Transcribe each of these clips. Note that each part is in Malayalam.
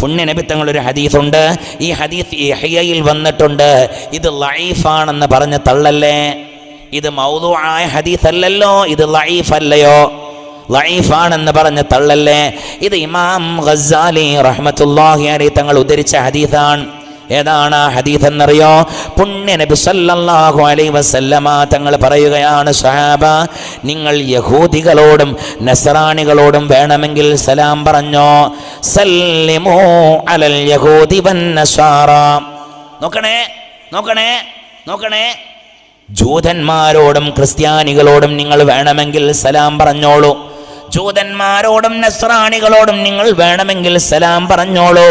പുണ്യനബി തങ്ങൾ ഒരു ഹദീസുണ്ട്, ഈ ഹദീസ് ഇഹ്യയിൽ വന്നിട്ടുണ്ട്. ഇത് ലഈഫാണെന്ന് പറഞ്ഞ തള്ളല്ലേ? ഇത് മൗദൂആയ ഹദീസ് അല്ലല്ലോ, ഇത് ലഈഫ് അല്ലയോ? ലഈഫാണെന്ന് പറഞ്ഞ തള്ളല്ലേ? ഇത് ഇമാം ഗസ്സാലി റഹ്മത്തുള്ളാഹി അലൈഹി തങ്ങൾ ഉദ്ധരിച്ച ഹദീസാണ്. ഏതാണ് ആ ഹദീസ് എന്നറിയോ? പുണ്യ നബി സല്ലല്ലാഹു അലൈഹി വസല്ലമ തങ്ങൾ പറയുകയാണ്, സഹാബ, നിങ്ങൾ യഹൂദികളോടും നസ്രാനികളോടും വേണമെങ്കിൽ സലാം പറഞ്ഞോ. സല്ലിമു അലൽ യഹൂദി വൻ നസ്വാറ. നോക്കണേ നോക്കണേ നോക്കണേ, ജൂതന്മാരോടും ക്രിസ്ത്യാനികളോടും നിങ്ങൾ വേണമെങ്കിൽ സലാം പറഞ്ഞോളൂ. ജൂതന്മാരോടും നസ്രാനികളോടും നിങ്ങൾ വേണമെങ്കിൽ സലാം പറഞ്ഞോളൂ.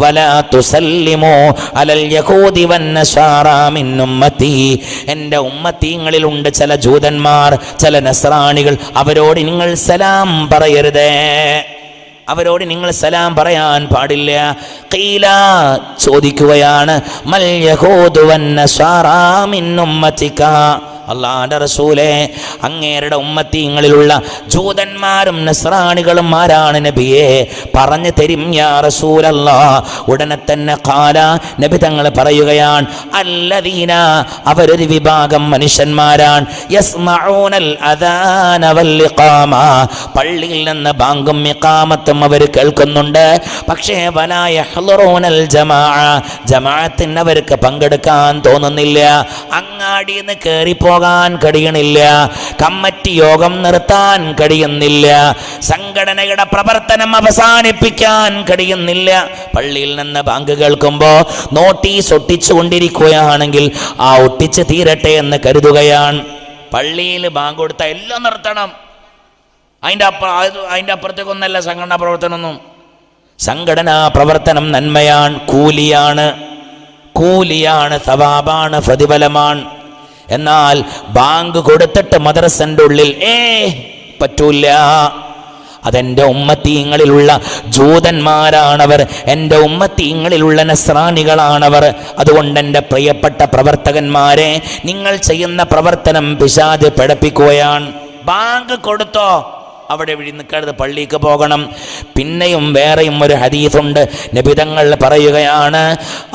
വലാ തുസല്ലിമു അലൽ യഹൂദി വൻ നസ്വാറ മിൻ ഉമ്മത്തി. എൻ്റെ ഉമ്മത്തികളിലുണ്ട് ചില ജൂതന്മാർ, ചില നസ്രാനികൾ, അവരോട് നിങ്ങൾ സലാം പറയരുതേ, അവരോട് നിങ്ങൾ സലാം പറയാൻ പാടില്ല. ഖീല, ചോദിക്കുകയാണ്, മൽ യഹൂദു വൻ നസ്വാറ മിൻ ഉമ്മതിക. അല്ലാഹുവിൻ്റെ റസൂലേ, അങ്ങേരുടെ ഉമ്മത്തിങ്ങളിലുള്ള ജൂതന്മാരും നസ്രാനികളും ആരാണ് നബിയെ? പറഞ്ഞു തരും യാ റസൂലല്ലാഹ്. ഉടനെ തന്നെ ഖാല, നബി തങ്ങൾ പറയുകയാണ്, അല്ലദീന, അവരൊരു വിഭാഗം മനുഷ്യന്മാരാണ്, യസ്മഊനൽ അദാന വൽ ഇഖാമ, പള്ളിയിൽ നിന്ന് ബാങ്കും ഇഖാമത്തും അവർ കേൾക്കുന്നുണ്ട്, പക്ഷേ വലാ യഹ്ളുറൂനൽ ജമാഅ, ജമാഅത്തിന് അവർക്ക് പങ്കെടുക്കാൻ തോന്നുന്നില്ല, അങ്ങാടിയിൽ നിന്ന് കയറിപ്പോ പോകാൻ കഴിയണില്ല, കമ്മിറ്റി യോഗം നിർത്താൻ കഴിയുന്നില്ല, സംഘടനയുടെ പ്രവർത്തനം അവസാനിപ്പിക്കാൻ കഴിയുന്നില്ല. പള്ളിയിൽ നിന്ന് ബാങ്ക് കേൾക്കുമ്പോൾ നോട്ടീസ് ഒട്ടിച്ചു കൊണ്ടിരിക്കുകയാണെങ്കിൽ ആ ഒട്ടിച്ച് തീരട്ടെ എന്ന് കരുതുകയാണ്. പള്ളിയിൽ ബാങ്ക് കൊടുത്താൽ എല്ലാം നിർത്തണം, അതിൻ്റെ അപ്പുറത്തേക്കൊന്നല്ല സംഘടനാ പ്രവർത്തനമൊന്നും. സംഘടനാ പ്രവർത്തനം നന്മയാണ്, കൂലിയാണ്, സവാബാണ്, പ്രതിഫലമാണ്. എന്നാൽ ബാങ്ക് കൊടുത്തിട്ട് മദ്രസന്റെ ഉള്ളിൽ പറ്റൂല. അതെൻ്റെ ഉമ്മത്തീങ്ങളിലുള്ള ജൂതന്മാരാണവർ, എൻ്റെ ഉമ്മത്തീങ്ങളിലുള്ള നസ്രാനികളാണവർ. അതുകൊണ്ട് എൻ്റെ പ്രിയപ്പെട്ട പ്രവർത്തകന്മാരെ, നിങ്ങൾ ചെയ്യുന്ന പ്രവർത്തനം പിശാച് പഠിപ്പിക്കുകയാണ്. ബാങ്ക് കൊടുത്തോ, അവിടെ വിഴി നിൽക്കരുത്, പള്ളിക്ക് പോകണം. പിന്നെയും വേറെയും ഒരു ഹദീസുണ്ട്. നബി തങ്ങൾ പറയുകയാണ്,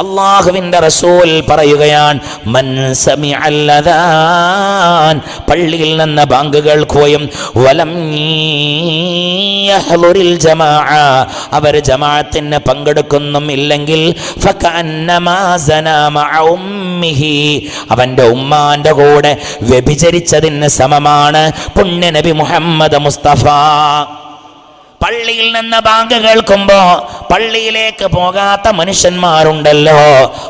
അല്ലാഹുവിൻ്റെ റസൂൽ പറയുകയാണ്, മൻ സമിഅൽ അദാൻ, പള്ളിയിൽ നിന്ന് ബാങ്ക് കേൾക്കുകയും വലം യഹ്ളുരിൽ ജമാഅ, അവർ ജമാഅത്തിന് പങ്കെടുക്കുന്നും ഇല്ലെങ്കിൽ, ഫകഅന്നമാ സനാ മഅ ഉമ്മിഹി, അവൻ്റെ ഉമ്മാൻ്റെ കൂടെ വ്യഭിചരിച്ചതിന് സമമാണ്. പുണ്യ നബി മുഹമ്മദ് മുസ്തഫ പള്ളിയിൽ നിന്ന് ബാങ്ക് കേൾക്കുമ്പോ പള്ളിയിലേക്ക് പോകാത്ത മനുഷ്യന്മാരുണ്ടല്ലോ,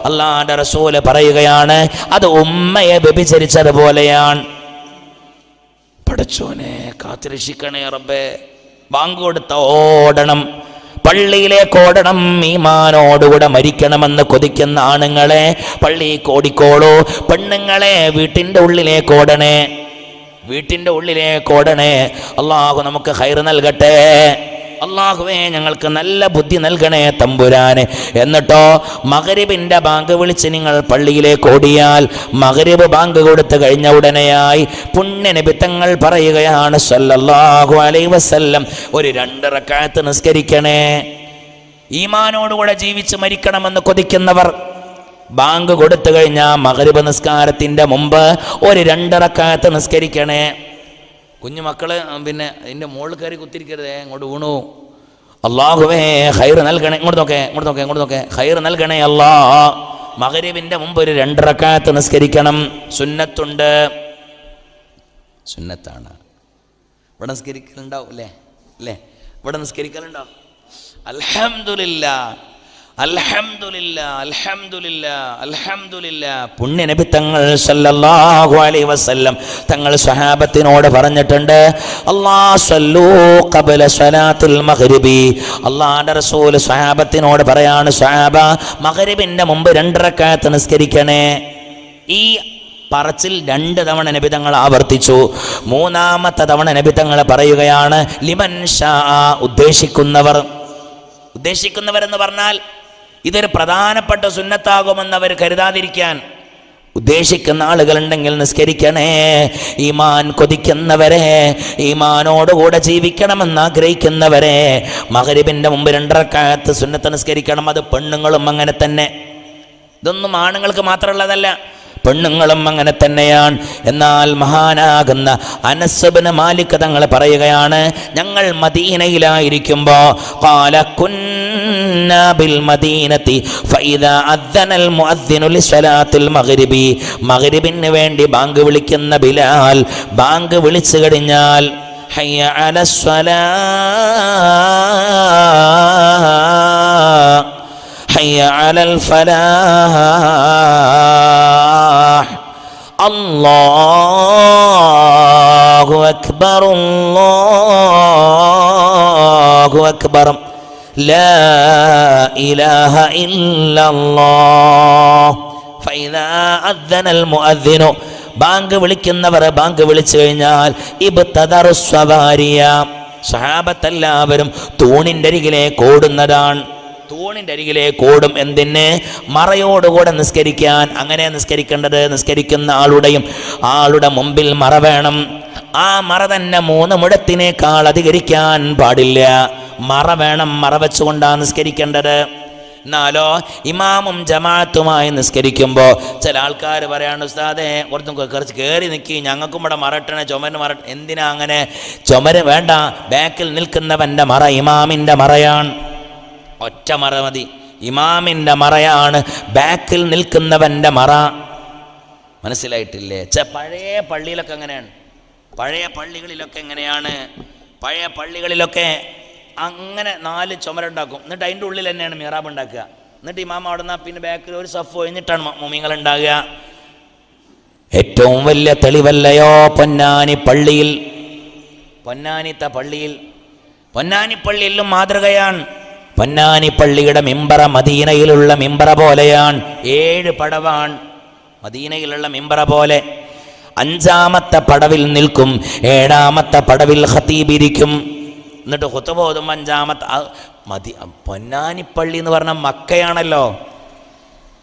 അല്ലാഹുവിന്റെ റസൂല് പറയുകയാണ്, അത് ഉമ്മയെ വ്യഭിചരിച്ചതുപോലെയാണ്. പടച്ചോനെ കാത്തുരക്ഷിക്കണേ റബ്ബേ. ബാങ്ക് കൊടുത്ത ഓടണം, പള്ളിയിലേക്ക് ഓടണം. ഈമാനോടുകൂടെ മരിക്കണമെന്ന് കൊതിക്കുന്ന ആണുങ്ങളെ പള്ളിക്ക് ഓടിക്കോളൂ, പെണ്ണുങ്ങളെ വീട്ടിൻ്റെ ഉള്ളിലേക്ക് ഓടണേ, വീട്ടിൻ്റെ ഉള്ളിലേക്ക് ഓടണേ. അള്ളാഹു നമുക്ക് ഖൈർ നൽകട്ടെ. അള്ളാഹുവേ, ഞങ്ങൾക്ക് നല്ല ബുദ്ധി നൽകണേ തമ്പുരാനെ. എന്നിട്ടോ മഗ്രിബിൻ്റെ ബാങ്ക് വിളിച്ച് നിങ്ങൾ പള്ളിയിലേക്ക് ഓടിയാൽ, മഗ്രിബ് ബാങ്ക് കൊടുത്തു കഴിഞ്ഞ ഉടനെയായി പുണ്യ നബി തങ്ങൾ പറയുകയാണ് സല്ലല്ലാഹു അലൈഹി വസല്ലം, ഒരു 2 റക്അത്ത് നിസ്കരിക്കണേ. ഈമാനോടുകൂടെ ജീവിച്ച് മരിക്കണമെന്ന് കൊതിക്കുന്നവർ ബാങ്ക് കൊടുത്തു കഴിഞ്ഞാൽ മഗ്രിബ് നിസ്കാരത്തിൻ്റെ മുമ്പ് ഒരു 2 റക്അത്ത് നിസ്കരിക്കണേ. കുഞ്ഞുമക്കള് പിന്നെ അതിൻ്റെ മുകളിൽ കയറി കുത്തിരിക്കരുതേ, അങ്ങോട്ട് വീണു. അള്ളാഹുവേ ഖൈർ നൽകണേ. ഇങ്ങോട്ട് നോക്കേ, ഖൈർ നൽകണേ അല്ലാ. മഗ്രിബിൻ്റെ മുമ്പ് ഒരു 2 റക്അത്ത് നിസ്കരിക്കണം. സുന്നത്തുണ്ട്, സുന്നത്താണ്. ഇവിടെ നിസ്കരിക്കലുണ്ടാവും അല്ലേ? ഇവിടെ നിസ്കരിക്കലുണ്ടാവും. അൽഹംദുലില്ലാഹ്, പുണ്യ നബി തങ്ങൾ സല്ലല്ലാഹു അലൈഹി വസല്ലം തങ്ങൾ സ്വഹാബത്തിനോട് പറഞ്ഞിട്ടുണ്ട്, അല്ലാഹു സല്ലൂ ഖബ്ല സ്വലാത്തുൽ മഗ്രിബി. അല്ലാഹുവിൻ്റെ റസൂൽ സ്വഹാബത്തിനോട് പറയാണ്, സ്വഹാബ, മഗ്രിബിന്റെ മുമ്പ് 2 റക്അത്ത് നിസ്കരിക്കണേ. ഈ പറച്ചിൽ 2 തവണ നബി തങ്ങൾ ആവർത്തിച്ചു. 3ാമത്തെ തവണ നബി തങ്ങൾ പറയുകയാണ്, ലിമൻ ഷാ, ഉദ്ദേശിക്കുന്നവർ എന്ന് പറഞ്ഞാൽ ഇതൊരു പ്രധാനപ്പെട്ട സുന്നത്താകുമെന്ന് അവർ കരുതാതിരിക്കാൻ. ഉദ്ദേശിക്കുന്ന ആളുകളുണ്ടെങ്കിൽ നിസ്കരിക്കണേ. ഈമാൻ കൊതിക്കുന്നവരെ, ഈമാനോടുകൂടെ ജീവിക്കണമെന്ന് ആഗ്രഹിക്കുന്നവരെ, മഗ്രിബിന്റെ മുമ്പ് 2 റക്അത്ത് സുന്നത്ത് നിസ്കരിക്കണം. അത് പെണ്ണുങ്ങളും അങ്ങനെ തന്നെ. ഇതൊന്നും ആണുങ്ങൾക്ക് മാത്രമുള്ളതല്ല, പെണ്ണുങ്ങളും അങ്ങനെ തന്നെയാണ്. എന്നാൽ മഹാനാകുന്ന അനസ് ഇബ്നു മാലിക് തങ്ങൾ പറയുകയാണ്, ഞങ്ങൾ മദീനയിലായിരിക്കുമ്പോൾ ഖാല കുന്നാ ബിൽ മദീനതി ഫഇദാ അദ്ദനൽ മുഅദ്ദിനു ലിസ്വലാത്തിൽ മഗ്രിബി, മഗ്രിബിന് വേണ്ടി ബാങ്ക് വിളിക്കുന്ന ബിലാൽ ബാങ്ക് വിളിച്ചു കഴിഞ്ഞാൽ ഹയ്യ അലസ്സലാ ഹയ്യ അലൽ ഫലാഹ് അല്ലാഹു അക്ബർ അല്ലാഹു അക്ബർ ലാ ഇലാഹ ഇല്ലല്ലാഹ് ഫഇദാ അദ്ദനൽ മുഅദ്ദിനു, ബാങ്ക് വിളിക്കുന്നവർ ബാങ്ക് വിളിച്ചു കഴിഞ്ഞാൽ ഇബ്തദറുസ് സവാരിയ, സഹാബത്തെല്ലാവരും തൂണിൻ്റെ അരികിലേക്ക് ഓടുന്നതാണ്. തൂണിൻ്റെ അരികിലേക്ക് ഓടും. എന്തിന്? മറയോടുകൂടെ നിസ്കരിക്കാൻ. അങ്ങനെ നിസ്കരിക്കേണ്ടത്. നിസ്കരിക്കുന്ന ആളുടെ മുമ്പിൽ മറ വേണം. ആ മറ തന്നെ 3 മുഴത്തിനേക്കാൾ അധികരിക്കാൻ പാടില്ല. മറ വേണം. മറ വെച്ചുകൊണ്ടാണ് നിസ്കരിക്കേണ്ടത്. എന്നാലോ ഇമാമും ജമാഅത്തുമായി നിസ്കരിക്കുമ്പോൾ ചില ആൾക്കാർ പറയാണ്, ഉസ്താദേ കുറച്ച് കയറി നിൽക്കി, ഞങ്ങൾക്കും ഇവിടെ മറട്ടണേ, ചുമരിന് മറ. എന്തിനാ അങ്ങനെ? ചുമര് വേണ്ട, ബാക്കിൽ നിൽക്കുന്നവൻ്റെ മറ ഇമാമിൻ്റെ മറയാണ്. ഒറ്റ മറ മതി. ഇമാമിൻ്റെ മറയാണ് ബാക്കിൽ നിൽക്കുന്നവൻ്റെ മറ. മനസ്സിലായിട്ടില്ലേ? പഴയ പള്ളിയിലൊക്കെ എങ്ങനെയാണ്? പഴയ പള്ളികളിലൊക്കെ അങ്ങനെ 4 ചുമരുണ്ടാക്കും. എന്നിട്ട് അതിൻ്റെ ഉള്ളിൽ തന്നെയാണ് മിഹ്റാബ് ഉണ്ടാക്കുക. എന്നിട്ട് ഇമാം അവിടെ നിന്ന് പിന്നെ ബാക്കിൽ ഒരു സഫ് ഒഴിഞ്ഞിട്ടാണ് മുഅ്മിനീങ്ങൾ ഉണ്ടാകുക. ഏറ്റവും വലിയ തെളിവല്ലയോ പൊന്നാനി പള്ളിയിൽ, പൊന്നാനിപ്പള്ളിയിലും മാതൃകയാണ്. പൊന്നാനിപ്പള്ളിയുടെ മിമ്പറ മദീനയിലുള്ള മിമ്പറ പോലെയാണ്. 7 പടവാണ് മദീനയിലുള്ള മിമ്പറ പോലെ. 5-ാമത്തെ പടവിൽ നിൽക്കും, 7-ാമത്തെ പടവിൽ ഖതീബ് ഇരിക്കും. എന്നിട്ട് ഖുതുബ ഓതും 5-ാമത്തെ. പൊന്നാനിപ്പള്ളി എന്ന് പറഞ്ഞാൽ മക്കയാണല്ലോ,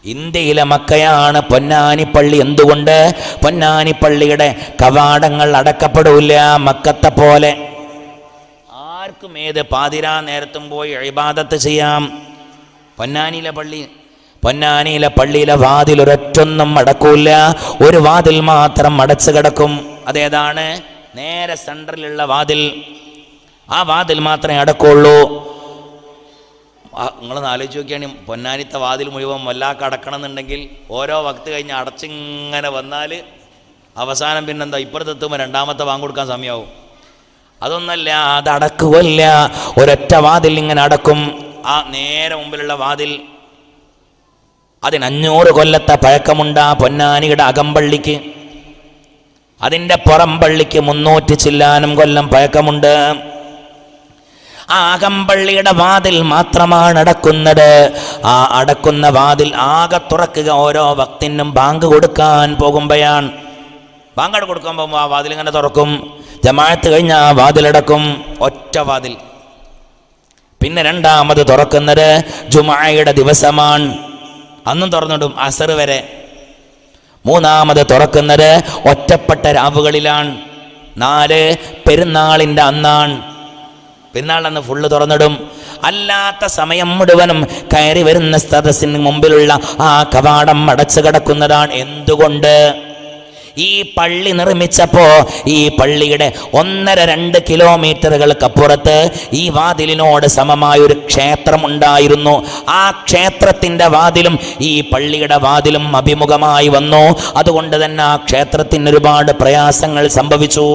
ഇന്ത്യയിലെ മക്കയാണ് പൊന്നാനിപ്പള്ളി. എന്തുകൊണ്ട്? പൊന്നാനിപ്പള്ളിയുടെ കവാടങ്ങൾ അടക്കപ്പെടില്ല മക്കത്തെ പോലെ. ആർക്കും ഏത് പാതിരാ നേരത്തും പോയി ഇബാദത്ത് ചെയ്യാം. പൊന്നാനിയിലെ പള്ളിയിലെ വാതിൽ ഒരൊറ്റൊന്നും അടക്കൂല. ഒരു വാതിൽ മാത്രം അടച്ചു കിടക്കും. അതേതാണ്? നേരെ സെൻട്രലിലുള്ള വാതിൽ. ആ വാതിൽ മാത്രമേ അടക്കുള്ളൂ. നിങ്ങളൊന്ന് ആലോചിച്ച് നോക്കിയാണ്, പൊന്നാനിത്തെ വാതിൽ മുഴുവൻ വല്ലാക്ക് അടക്കണം എന്നുണ്ടെങ്കിൽ ഓരോ വക്ത് കഴിഞ്ഞ് അടച്ചിങ്ങനെ വന്നാൽ അവസാനം പിന്നെന്താ, ഇപ്പുറത്തെത്തുമ്പോൾ 2-ാമത്തെ വാങ്ങ് കൊടുക്കാൻ സമയമാവും. അതൊന്നല്ല, അത് അടക്കുകയില്ല. ഒരൊറ്റ വാതിൽ ഇങ്ങനെ അടക്കും. ആ നേരെ മുമ്പിലുള്ള വാതിൽ, അതിന് 500 കൊല്ലത്തെ പഴക്കമുണ്ട്. ആ പൊന്നാനിയുടെ അകമ്പള്ളിക്ക്. അതിൻ്റെ പുറം പള്ളിക്ക് 300 ചില്ലാനും കൊല്ലം പഴക്കമുണ്ട്. ആ അകമ്പള്ളിയുടെ വാതിൽ മാത്രമാണ് അടക്കുന്നത്. ആ അടക്കുന്ന വാതിൽ ആകെ തുറക്കുക ഓരോ വക്തിനും ബാങ്ക് കൊടുക്കാൻ പോകുമ്പോഴാണ്. ബാങ്ക് കൊടുക്കാൻ പോകുമ്പോൾ ആ വാതിൽ ഇങ്ങനെ തുറക്കും. ജമാഅത്ത് കഴിഞ്ഞാൽ ആ വാതിലടക്കും. ഒറ്റ വാതിൽ. പിന്നെ 2-ാമത് തുറക്കുന്നത് ജുമുഅയുടെ ദിവസമാണ്. അന്നും തുറന്നിടും അസർ വരെ. 3-ാമത് തുറക്കുന്നത് ഒറ്റപ്പെട്ട രാവുകളിലാണ്. 4 പെരുന്നാളിൻ്റെ അന്നാണ്. പെരുന്നാളന്ന് ഫുള്ള് തുറന്നിടും. അല്ലാത്ത സമയം മുഴുവനും കയറി വരുന്ന സദസ്സിന് മുമ്പിലുള്ള ആ കവാടം അടച്ചു കിടക്കുന്നതാണ്. എന്തുകൊണ്ട്? ഈ പള്ളി നിർമ്മിച്ചപ്പോ ഈ പള്ളിയുടെ 1.5-2 കിലോമീറ്ററുകൾക്കപ്പുറത്ത് ഈ വാതിലിനോട് സമമായൊരു ക്ഷേത്രം ഉണ്ടായിരുന്നു. ആ ക്ഷേത്രത്തിന്റെ വാതിലും ഈ പള്ളിയുടെ വാതിലും അഭിമുഖമായി വന്നു. അതുകൊണ്ട് തന്നെ ആ ക്ഷേത്രത്തിന് ഒരുപാട് പ്രയാസങ്ങൾ സംഭവിച്ചു.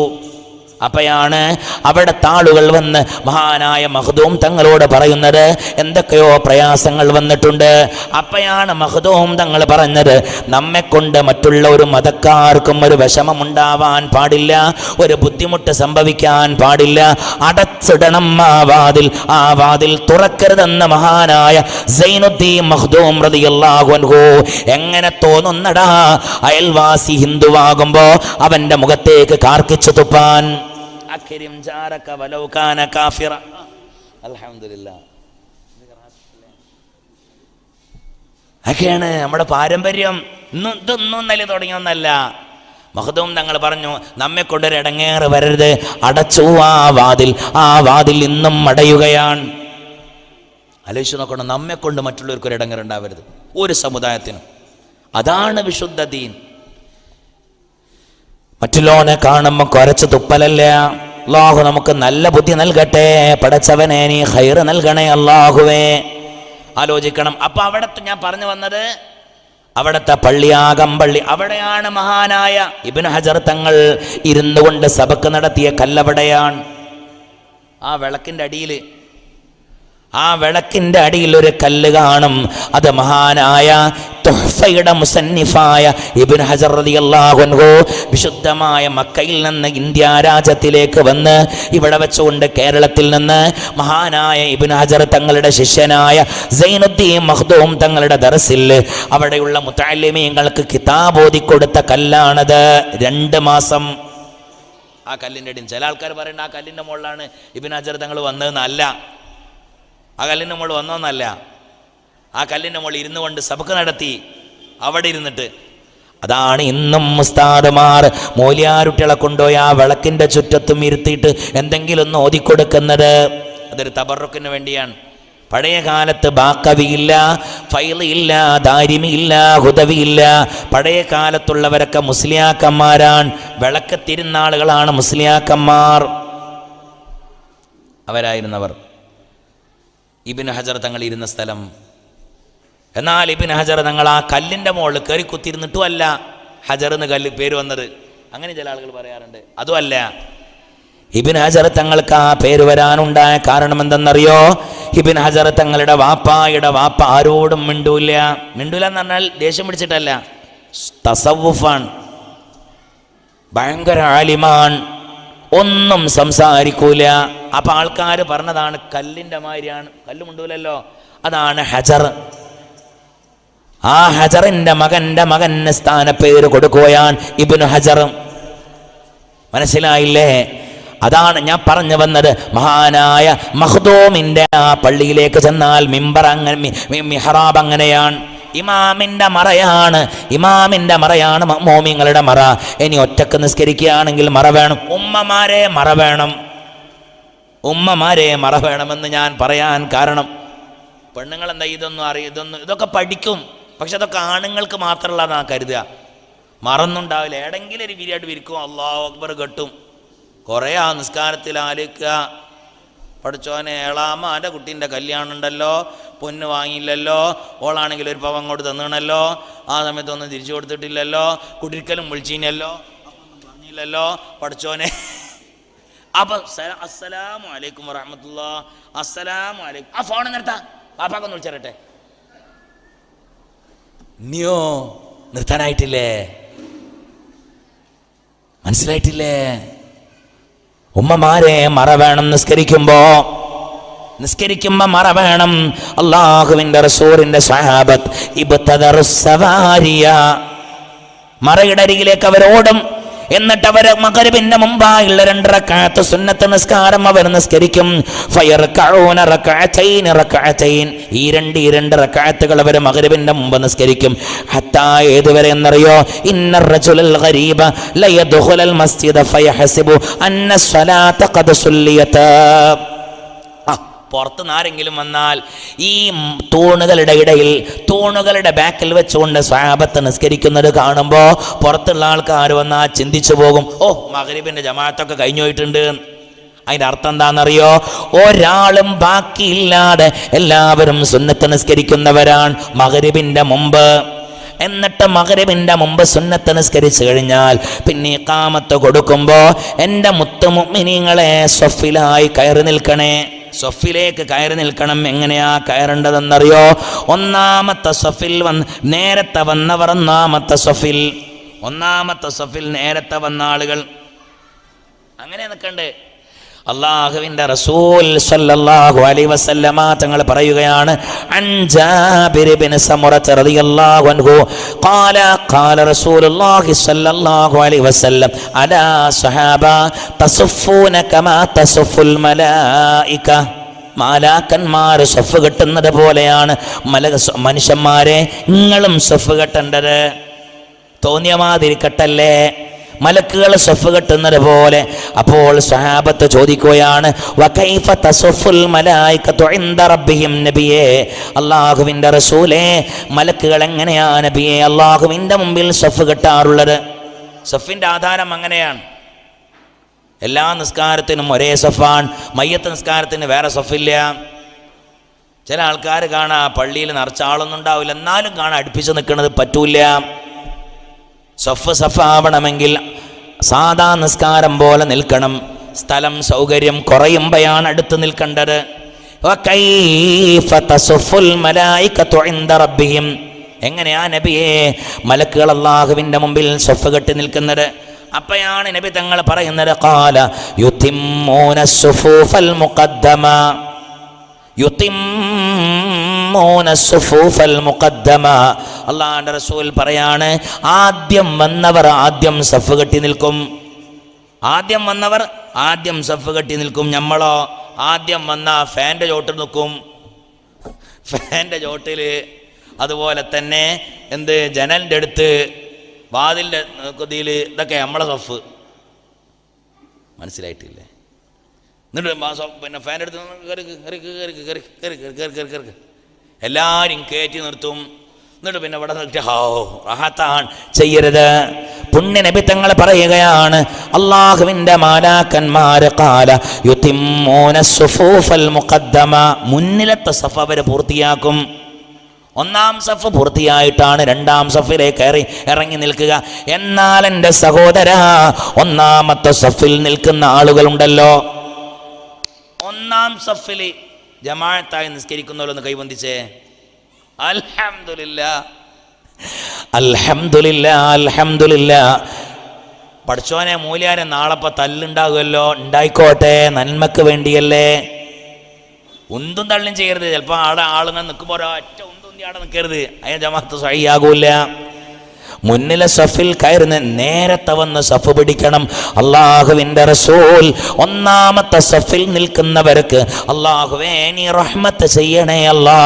അപ്പോഴാണ് അവിടുത്തെ ആളുകൾ വന്ന് മഹാനായ മഖ്ദൂം തങ്ങളോട് പറയുന്നത്, എന്തൊക്കെയോ പ്രയാസങ്ങൾ വന്നിട്ടുണ്ട്. അപ്പോഴാണ് മഖ്ദൂം തങ്ങൾ പറഞ്ഞത്, നമ്മെക്കൊണ്ട് മറ്റുള്ള ഒരു മതക്കാർക്കും ഒരു വിഷമമുണ്ടാവാൻ പാടില്ല, ഒരു ബുദ്ധിമുട്ട് സംഭവിക്കാൻ പാടില്ല. അടച്ചിടണം ആ വാതിൽ തുറക്കരുതെന്ന് മഹാനായ സൈനുദ്ദീൻ മഖ്ദൂം റളിയല്ലാഹു അൻഹു. എങ്ങനെ തോന്നുന്നടാ അയൽവാസി ഹിന്ദുവാകുമ്പോ അവന്റെ മുഖത്തേക്ക് കാർക്കിച്ചു തുപ്പാൻ? അക്രിം ജാരക വലൗ കാന കാഫിറ. അൽഹംദുലില്ലാഹ്. അതൊക്കെയാണ് നമ്മുടെ പാരമ്പര്യം. ഇതൊന്നും നല്ല തുടങ്ങിയൊന്നല്ല. മഖ്ദൂം തങ്ങൾ പറഞ്ഞു, നമ്മെ കൊണ്ടൊരു ഇടങ്ങേറ് വരരുത്, അടച്ചു ആ വാതിൽ ഇന്നും അടയുകയാണ്. ആലോചിച്ച് നോക്കണം, നമ്മെ കൊണ്ട് മറ്റുള്ളവർക്കൊരു ഇടങ്ങേറ് ഉണ്ടാവരുത്, ഒരു സമുദായത്തിനും. അതാണ് വിശുദ്ധ ദീൻ. മറ്റുള്ളവനെ കാണുമ്പോൾ കുരച്ച് തുപ്പലല്ല. അല്ലാഹു നമുക്ക് നല്ല ബുദ്ധി നൽകട്ടെ. പടച്ചവനെ നീ ഖൈറ് നൽകണേ അല്ലാഹുവേ. ആലോചിക്കണം. അപ്പൊ അവിടത്തെ ഞാൻ പറഞ്ഞു വന്നത്, അവിടുത്തെ പള്ളിയാകമ്പള്ളി, അവിടെയാണ് മഹാനായ ഇബ്നു ഹജർ തങ്ങൾ ഇരുന്നു കൊണ്ട് സബക്ക് നടത്തിയ കല്ലവിടെയാണ്. ആ വിളക്കിൻ്റെ അടിയിൽ ഒരു കല്ല് കാണും. അത് മഹാനായ തുഹ്ഫയുടെ മുസന്നിഫായ ഇബ്നു ഹജർ റളിയല്ലാഹു അൻഹു വിശുദ്ധമായ മക്കയിൽ നിന്ന് ഇന്ത്യ രാജ്യത്തിലേക്ക് വന്ന് ഇവിടെ വെച്ചുകൊണ്ട് കേരളത്തിൽ നിന്ന് മഹാനായ ഇബ്നു ഹജർ തങ്ങളുടെ ശിഷ്യനായ സൈനുദ്ദീൻ മഖ്ദൂം തങ്ങളുടെ ദർസിൽ അവിടെയുള്ള മുതഅല്ലിമീങ്ങൾക്ക് കിതാബ് ഓതിക്കൊടുത്ത കല്ലാണത്. 2 മാസം ആ കല്ലിൻ്റെ അടിയിൽ. ചില ആൾക്കാർ പറയുന്നത് ആ കല്ലിൻ്റെ മുകളിലാണ് ഇബ്നു ഹജർ തങ്ങൾ വന്നതെന്നല്ല. ആ കല്ലിൻ്റെ മുകളിൽ വന്നോന്നല്ല. ആ കല്ലിൻ്റെ മുകളിൽ ഇരുന്നു കൊണ്ട് സബക്ക് നടത്തി അവിടെ ഇരുന്നിട്ട്. അതാണ് ഇന്നും ഉസ്താദുമാർ മൗലിയാരുട്ടികളെ കൊണ്ടുപോയി ആ വിളക്കിൻ്റെ ചുറ്റത്തും ഇരുത്തിയിട്ട് എന്തെങ്കിലും ഒന്ന് ഓതിക്കൊടുക്കുന്നത്. അതൊരു തബറുക്കിന് വേണ്ടിയാണ്. പഴയ കാലത്ത് ബാക്കവിയില്ല, ഫൈളിയില്ല, ദാരിമിയില്ല, ഹുദവിയില്ല. പഴയ കാലത്തുള്ളവരൊക്കെ മുസ്ലിയാക്കന്മാരാണ്. വിളക്ക് തിരുനാളുകളാണ് മുസ്ലിയാക്കന്മാർ. അവരായിരുന്നവർ. ഇബ്നു ഹജർ തങ്ങൾ ഇരുന്ന സ്ഥലം. എന്നാൽ ഇബ്നു ഹജർ തങ്ങൾ ആ കല്ലിൻ്റെ മുകളിൽ കയറി കുത്തിയിരുന്നിട്ടും അല്ല ഹജർ എന്ന് കല്ല് പേര് വന്നത്. അങ്ങനെ ചില ആളുകൾ പറയാറുണ്ട്. അതുമല്ല, ഇബ്നു ഹജർ തങ്ങൾക്ക് ആ പേര് വരാനുണ്ടായ കാരണം എന്തെന്നറിയോ? ഇബ്നു ഹജർ തങ്ങളുടെ വാപ്പായുടെ വാപ്പ ആരോടും മിണ്ടൂല എന്ന് പറഞ്ഞാൽ ദേഷ്യം പിടിച്ചിട്ടല്ല, തസവുഫാണ്, ഭയങ്കര ആലിമാൻ, ഒന്നും സംസാരിക്കൂല. അപ്പൊ ആൾക്കാർ പറഞ്ഞതാണ് കല്ലിൻ്റെ മാതിരിയാണ്, കല്ല് മിണ്ടൂലല്ലോ, അതാണ് ഹജർ. ആ ഹജറിന്റെ മകന് സ്ഥാനപ്പേര് കൊടുക്കുകയാണ് ഇബ്നു ഹജർ. മനസ്സിലായില്ലേ? അതാണ് ഞാൻ പറഞ്ഞു വന്നത്. മഹാനായ മഖ്ദൂമിന്റെ ആ പള്ളിയിലേക്ക് ചെന്നാൽ മിമ്പർ അങ്ങനെ, മിഹ്റാബ് അങ്ങനെയാണ്, ഇമാമിന്റെ മറയാണ് മോമിങ്ങളുടെ മറ. ഇനി ഒറ്റക്ക് നിസ്കരിക്കുകയാണെങ്കിൽ മറ വേണം. ഉമ്മമാരെ മറ വേണമെന്ന് ഞാൻ പറയാൻ കാരണം, പെണ്ണുങ്ങൾ എന്താ ഇതൊക്കെ പഠിക്കും, പക്ഷെ അതൊക്കെ ആണുങ്ങൾക്ക് മാത്രമുള്ളതാണ് കരുതുക. മറന്നുണ്ടാവില്ല, ഏടെങ്കിലും ഒരു വിരിയായിട്ട് വിരിക്കും, അല്ലാഹു അക്ബർ കെട്ടും. കുറേ ആ നിസ്കാരത്തിൽ ആലോചിക്കുക, പഠിച്ചോനെ ഏളാമാൻ്റെ കുട്ടീൻ്റെ കല്യാണം ഉണ്ടല്ലോ, പൊന്ന് വാങ്ങിയില്ലല്ലോ, ഓളാണെങ്കിൽ ഒരു പവൻ അങ്ങോട്ട് തന്നിണല്ലോ, ആ സമയത്തൊന്നും തിരിച്ചു കൊടുത്തിട്ടില്ലല്ലോ, കുടിരിക്കലും വിളിച്ചില്ലല്ലോ, പറഞ്ഞില്ലല്ലോ, പഠിച്ചോനെ. അപ്പം അസ്സലാമു അലൈക്കും വറഹ്മത്തുള്ളാഹി, അസ്സലാമു അലൈക്കും. ആ ഫോൺ നിർത്താം, പാപ്പാക്കൊന്ന് വിളിച്ചേരട്ടെ. നീയോ നിർത്താനായിട്ടില്ലേ? മനസ്സിലായിട്ടില്ലേ? ഉമ്മമാരെ മറ വേണം. നിസ്കരിക്കുമ്പോ മറ വേണം. അല്ലാഹുവിന്റെ റസൂലിന്റെ സ്വഹാബത്ത് ഇബ്തദറുസ് സവാരിയ, മറയുടെ അരികിലേക്ക് അവരോടും. എന്നിട്ട് അവർ മഗ്രിബിന്റെ മുമ്പായുള്ള 2 റക്അത്ത് സുന്നത്ത് നിസ്കാരം അവർ നിസ്കരിക്കും. ഫയർകഊന റക്അതൈൻ, ഈ 2 റക്അത്തുകൾ അവർ മഗ്രിബിന്റെ മുമ്പ് നിസ്കരിക്കും. ഹത്താ ഏതുവരെ എന്നറിയോ? ഇന്നർ റജുലൽ ഗരീബ ലയദ്ഖുലുൽ മസ്ജിദ ഫയഹസിബു അന്ന സ്വലാത ഖദ് സുല്ലിയത. പുറത്തുനിന്ന് ആരെങ്കിലും വന്നാൽ ഈ തൂണുകളുടെ ബാക്കിൽ വെച്ചുകൊണ്ട് സ്വഹാബത്ത് നിസ്കരിക്കുന്നത് കാണുമ്പോൾ പുറത്തുള്ള ആൾക്കാർ വന്നാൽ ചിന്തിച്ചു പോകും, ഓ മഗ്രിബിന്റെ ജമാഅത്തൊക്കെ കഴിഞ്ഞു പോയിട്ടുണ്ട്. അതിൻ്റെ അർത്ഥം എന്താണെന്നറിയോ? ഒരാളും ബാക്കിയില്ലാതെ എല്ലാവരും സുന്നത്ത് നിസ്കരിക്കുന്നവരാണ് മഗ്രിബിന്റെ മുമ്പ്. എന്നിട്ട് മഗ്രിബിന്റെ മുമ്പ് സുന്നത്ത് നിസ്കരിച്ചു കഴിഞ്ഞാൽ പിന്നെ ഇഖാമത്ത് കൊടുക്കുമ്പോൾ എൻ്റെ മുത്തുമുഅ്മിനീങ്ങളെ സ്വഫിലായി കയറി നിൽക്കണേ. സ്വഫിലേക്ക് കയറി നിൽക്കണം. എങ്ങനെയാ കയറേണ്ടതെന്നറിയോ? ഒന്നാമത്തെ സ്വഫിൽ നേരത്തെ വന്നവർ ഒന്നാമത്തെ സ്വഫിൽ നേരത്തെ വന്ന ആളുകൾ അങ്ങനെ നിൽക്കണ്ടേ. അല്ലാഹുവിന്റെ റസൂൽ സ്വല്ലല്ലാഹു അലൈഹി വസല്ലമ തങ്ങൾ പറയുകയാണ്, അൻ ജാബിർ ഇബ്നു സമുറ റളിയല്ലാഹു അൻഹു ഖാല ഖാല റസൂലുള്ളാഹി സ്വല്ലല്ലാഹു അലൈഹി വസല്ലം അലാ സഹാബ തസഫൂന കമാ തസഫുൽ മലായിക. മാലാക്കന്മാർ സഫ് കെട്ടുന്നത് പോലെയാണ് മനുഷ്യന്മാരെ നിങ്ങളും സഫ് കെട്ടേണ്ടത്. തോന്നിയ മാതിരി കെട്ടല്ലേ, മലക്കുകൾ സഫ് കെട്ടുന്നത് പോലെ. അപ്പോൾ സ്വഹാബത്ത് ചോദിക്കുകയാണ്, വകൈഫ തസഫുൽ മലായികതു ഇൻദ റബ്ബിഹിം നബിയേ, അല്ലാഹുവിൻ്റെ റസൂലേ, മലക്കുകൾ എങ്ങനെയാ നബിയേ അല്ലാഹുവിൻ്റെ മുമ്പിൽ സഫ് കെട്ടാറുള്ളത്? സഫിൻ്റെ ആധാരം അങ്ങനെയാണ്. എല്ലാ നിസ്കാരത്തിനും ഒരേ സഫാണ്, മയ്യത്ത് നിസ്കാരത്തിന് വേറെ സഫില്ല. ചില ആൾക്കാർ കാണാം പള്ളിയിൽ നിറച്ച ആളൊന്നും ഉണ്ടാവില്ല, എന്നാലും കാണാൻ അടുപ്പിച്ച് നിൽക്കുന്നത് പറ്റൂല. സഫാവണമെങ്കിൽ സാധാ നിസ്കാരം പോലെ നിൽക്കണം. സ്ഥലം സൗകര്യം കുറയുമ്പോഴാണ് അടുത്ത് നിൽക്കേണ്ടത്. എങ്ങനെയാ നബിയെ മലക്കുകൾ അല്ലാഹുവിൻ്റെ മുമ്പിൽ സഫ് കെട്ടി നിൽക്കുന്നത്? അപ്പോഴാണ് നബി തങ്ങൾ പറയുന്നത്, ഖാല യുതിമ്മൂന സുഫൂഫൽ മുഖദ്ദമ, അള്ളാഹുവിന്റെ റസൂൽ പറയാണ്, ആദ്യം വന്നവർ ആദ്യം സഫ് കെട്ടി നിൽക്കും. ആദ്യം വന്നവർ ആദ്യം സഫ് കെട്ടി നിൽക്കും. നമ്മളോ ആദ്യം വന്ന ഫാൻ്റെ ചോട്ടിൽ നിൽക്കും. ഫാൻ്റെ ചോട്ടിൽ, അതുപോലെ തന്നെ ജനലിൻ്റെ അടുത്ത്, വാതിലിൻ്റെ കൊതിയിൽ, ഇതൊക്കെ നമ്മളെ സഫ്. മനസ്സിലായിട്ടില്ലേ? എന്നിട്ട് പിന്നെ ഫാൻ എടുത്ത് കയറി എല്ലാവരും കയറ്റി നിർത്തും. എന്നിട്ട് പിന്നെ ഇവിടെ നിർത്തി റാഹത്താണ് ചെയ്യരുത്. പുണ്യ നബി തങ്ങൾ പറയുകയാണ്, അല്ലാഹുവിൻ്റെ മാലാക്കന്മാർ ഖാല യുതിമ്മൂന സുഫൂഫൽ മുഖദ്ദമ, മുന്നിലത്തെ സഫ് അവർ പൂർത്തിയാക്കും. ഒന്നാം സഫ് പൂർത്തിയായിട്ടാണ് രണ്ടാം സഫിലേക്ക് ഇറങ്ങി നിൽക്കുക. എന്നാൽ എൻ്റെ സഹോദര, ഒന്നാമത്തെ സഫിൽ നിൽക്കുന്ന ആളുകളുണ്ടല്ലോ, ഒന്നാം സഫിൽ ജമാഅത്തായി നിസ്കരിക്കുന്നവരൊന്ന് കൈവന്തിച്ചേ. അൽഹംദുലില്ലാ, അൽഹംദുലില്ലാ, അൽഹംദുലില്ലാ. പഠിച്ചോനെ മൂല്യാരെ നാളെപ്പോൾ തല്ലുണ്ടാകുമല്ലോ, ഉണ്ടായിക്കോട്ടെ, നന്മക്ക് വേണ്ടിയല്ലേ. ഉന്തും തള്ളും ചെയ്യരുത്. ചിലപ്പോൾ ആളുകൾ നിൽക്കുമ്പോൾ ഒറ്റ ഉന്തുന്തി അവിടെ നിൽക്കരുത്, അതിന് ജമാഅത്ത് സഹിയാകൂല. മുന്നിലെ സഫിൽ കയറുന്ന നേരത്തെ വന്ന് സഫ് പിടിക്കണം. അള്ളാഹുവിൻ്റെ റസൂൽ ഒന്നാമത്തെ സഫിൽ നിൽക്കുന്നവർക്ക്, അള്ളാഹുവേ നീ റഹ്മത്ത് ചെയ്യണേ അല്ലാ,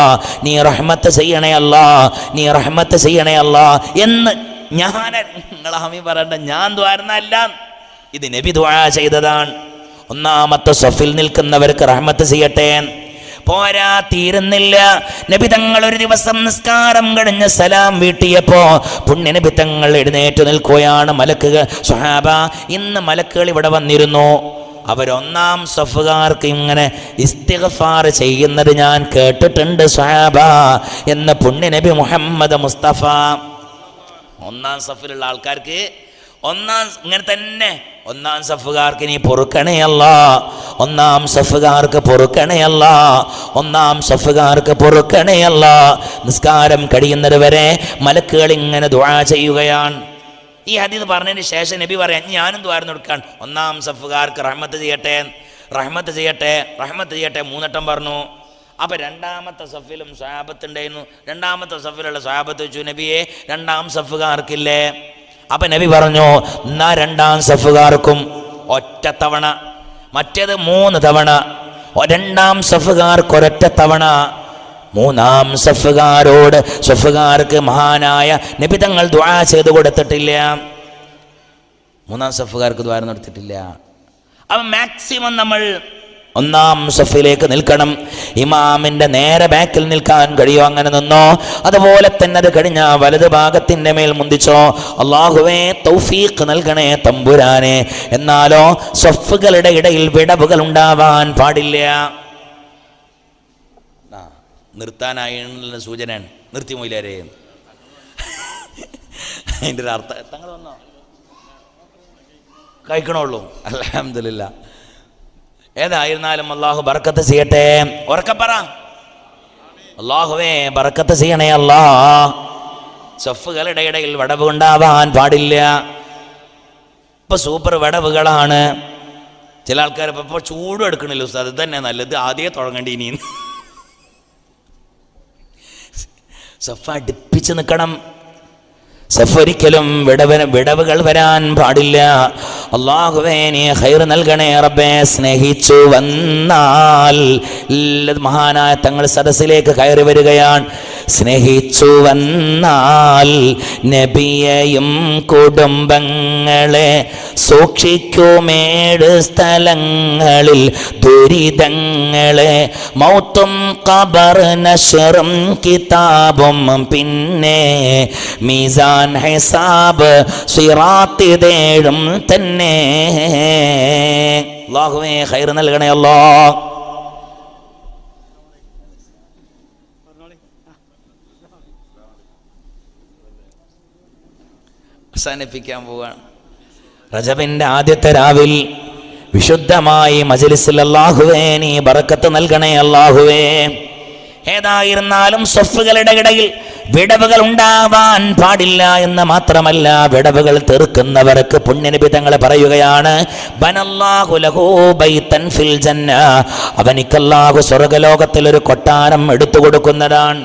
നീ റഹ്മത്ത് ചെയ്യണേ അല്ലാ, നീ റഹ്മത്ത് ചെയ്യണേ അല്ലാ എന്ന് നിങ്ങളെ ഹമീ പറയണ്ട, ഞാൻ ദ്വാരുന്നല്ല, ഇത് നബി ദുആ ചെയ്തതാണ്. ഒന്നാമത്തെ സഫിൽ നിൽക്കുന്നവർക്ക് റഹ്മത്ത് ചെയ്യട്ടെ. പോരാ, തീരുന്നില്ല. നബി തങ്ങൾ ഒരു ദിവസം നിസ്കാരം കഴിഞ്ഞ് സലാം വീട്ടിയപ്പോ പുണ്യ നബി തങ്ങൾ എഴുന്നേറ്റ് നിൽക്കുകയാണ്. മലക്കുകൾ, സ്വഹാബ, ഇന്ന് മലക്കുകൾ ഇവിടെ വന്നിരുന്നു. അവരൊന്നാം സഫുകാർക്ക് ഇങ്ങനെ ഇസ്തിഗ്ഫാർ ചെയ്യുന്നത് ഞാൻ കേട്ടിട്ടുണ്ട് സ്വഹാബ എന്ന് പുണ്യ നബി മുഹമ്മദ് മുസ്തഫ. ഒന്നാം സഫിലുള്ള ആൾക്കാർക്ക് ഇങ്ങനെ തന്നെ, ഒന്നാം സഫുകാർക്ക് നീ പൊറുക്കണേ അല്ലാ, ഒന്നാം സഫുകാർക്ക് പൊറുക്കണേ അല്ലാ, ഒന്നാം സഫുകാർക്ക് പൊറുക്കണേ അല്ലാ. നിസ്കാരം കഴിയുന്നത് വരെ മലക്കുകൾ ഇങ്ങനെ ദുആ ചെയ്യുകയാണ്. ഈ ഹദീസ് പറഞ്ഞതിന് ശേഷം നബി പറയാൻ, ഞാനും ദ്വാരം കൊടുക്കാൻ, ഒന്നാം സഫുകാർക്ക് റഹ്മത്ത് ചെയ്യട്ടെ, റഹ്മത്ത് ചെയ്യട്ടെ, റഹ്മത്ത് ചെയ്യട്ടെ 3 വട്ടം പറഞ്ഞു. അപ്പം രണ്ടാമത്തെ സഫിലും സ്വഹാബത്തുണ്ടായിരുന്നു. രണ്ടാമത്തെ സഫിലുള്ള സ്വഹാബത്ത് വെച്ചു, നബിയെ രണ്ടാം സഫുകാർക്കില്ലേ? അപ്പം നബി പറഞ്ഞു, എന്നാ രണ്ടാം സഫുകാർക്കും ഒറ്റ തവണ, മറ്റേത് 3 തവണ. രണ്ടാം സഫുകാർക്ക് ഒരൊറ്റ തവണ, മൂന്നാം സഫുകാർക്ക് മഹാനായ നബി തങ്ങൾ ദുആ ചെയ്ത് കൊടുത്തിട്ടില്ല. മൂന്നാം സഫുകാർക്ക് ദുആ നടത്തിയിട്ടില്ല. അപ്പം മാക്സിമം നമ്മൾ ഒന്നാം സഫിലേക്ക് നിൽക്കണം. ഇമാമിന്റെ നേരെ ബാക്കിൽ നിൽക്കാൻ കഴിയോ? അങ്ങനെ നിന്നോ. അതുപോലെ തന്നെ അത് കഴിഞ്ഞ വലത് ഭാഗത്തിന്റെ മേൽ മുന്തിച്ചോ. അല്ലാഹുവേ തൗഫീഖ് നൽകണേ തമ്പുരാനെ. എന്നാലോ സഫുകളുടെ ഇടയിൽ വിടവുകൾ ഉണ്ടാവാൻ പാടില്ല. നിർത്താനായുള്ള സൂചനയാണ്. നിർത്തി മൊയിലാരേ, അതിൻ്റെ ഒരു അർത്ഥം തങ്ങൾ വന്നോ കഴിക്കണുള്ളൂ. അൽഹംദുലില്ലാ. ഏതായിരുന്നാലും അള്ളാഹു ബർക്കത്ത് ചെയ്യട്ടെ. ഉറക്കപ്പറ, അള്ളാഹുവേ ബർക്കത്ത് ചെയ്യണേ അല്ലാ. സഫുകളുടെ ഇടയിൽ വിടവ് ഉണ്ടാവാൻ പാടില്ല. ഇപ്പൊ സൂപ്പർ വിടവുകളാണ്. ചില ആൾക്കാർ ഇപ്പോൾ ചൂടും എടുക്കണില്ല ഉസ്താദ്, ഇത് തന്നെ നല്ലത്, ആദ്യമേ തുടങ്ങേണ്ടി. ഇനി സഫ് അടുപ്പിച്ച് നിൽക്കണം. സഫ് ഒരിക്കലും വിടവുകൾ വരാൻ പാടില്ല. അല്ലാഹുവേ നീ ഖൈർ നൽകണേ റബ്ബേ. സ്നേഹിച്ചു വന്നാൽ മഹാനായ തങ്ങൾ സദസ്സിലേക്ക് കയറി വരികയാണ്. സ്നേഹിച്ചു വന്നാൽ നബിയെയും കുടുംബങ്ങളെ സൂക്ഷിക്കുമേഴ് സ്ഥലങ്ങളിൽ ദുരിതങ്ങളെ മൗത്തും ഖബർ നശ്റും കിതാബും പിന്നെ മീസാൻ ഹിസാബ് സിറാത്ത് തേടും തന്നെ. അല്ലാഹുവേ ഖൈർ നൽകണേ അല്ലാഹ്. അവസാനിപ്പിക്കാൻ പോവാണ്. റജബിന്റെ ആദ്യത്തെ രാവിൽ വിശുദ്ധമായി മജ്ലിസിൽ അല്ലാഹുവേ നീ ബറക്കത്ത് നൽകണേ അല്ലാഹുവേ. ഏതായിരുന്നാലും സ്വഫുകളുടെ ഇടയിൽ വിടവുകൾ ഉണ്ടാവാൻ പാടില്ല എന്ന് മാത്രമല്ല, വിടവുകൾ തീർക്കുന്നവർക്ക് പുണ്യനബി തങ്ങളെ പറയുകയാണ്, ബനല്ലാഹു ലഹു ബൈതൻ ഫിൽ ജന്ന, അവനിക്ക് അല്ലാഹു സ്വർഗ്ഗലോകത്തിൽ ഒരു കൊട്ടാരം എടുത്തു കൊടുക്കുന്നതാണ്.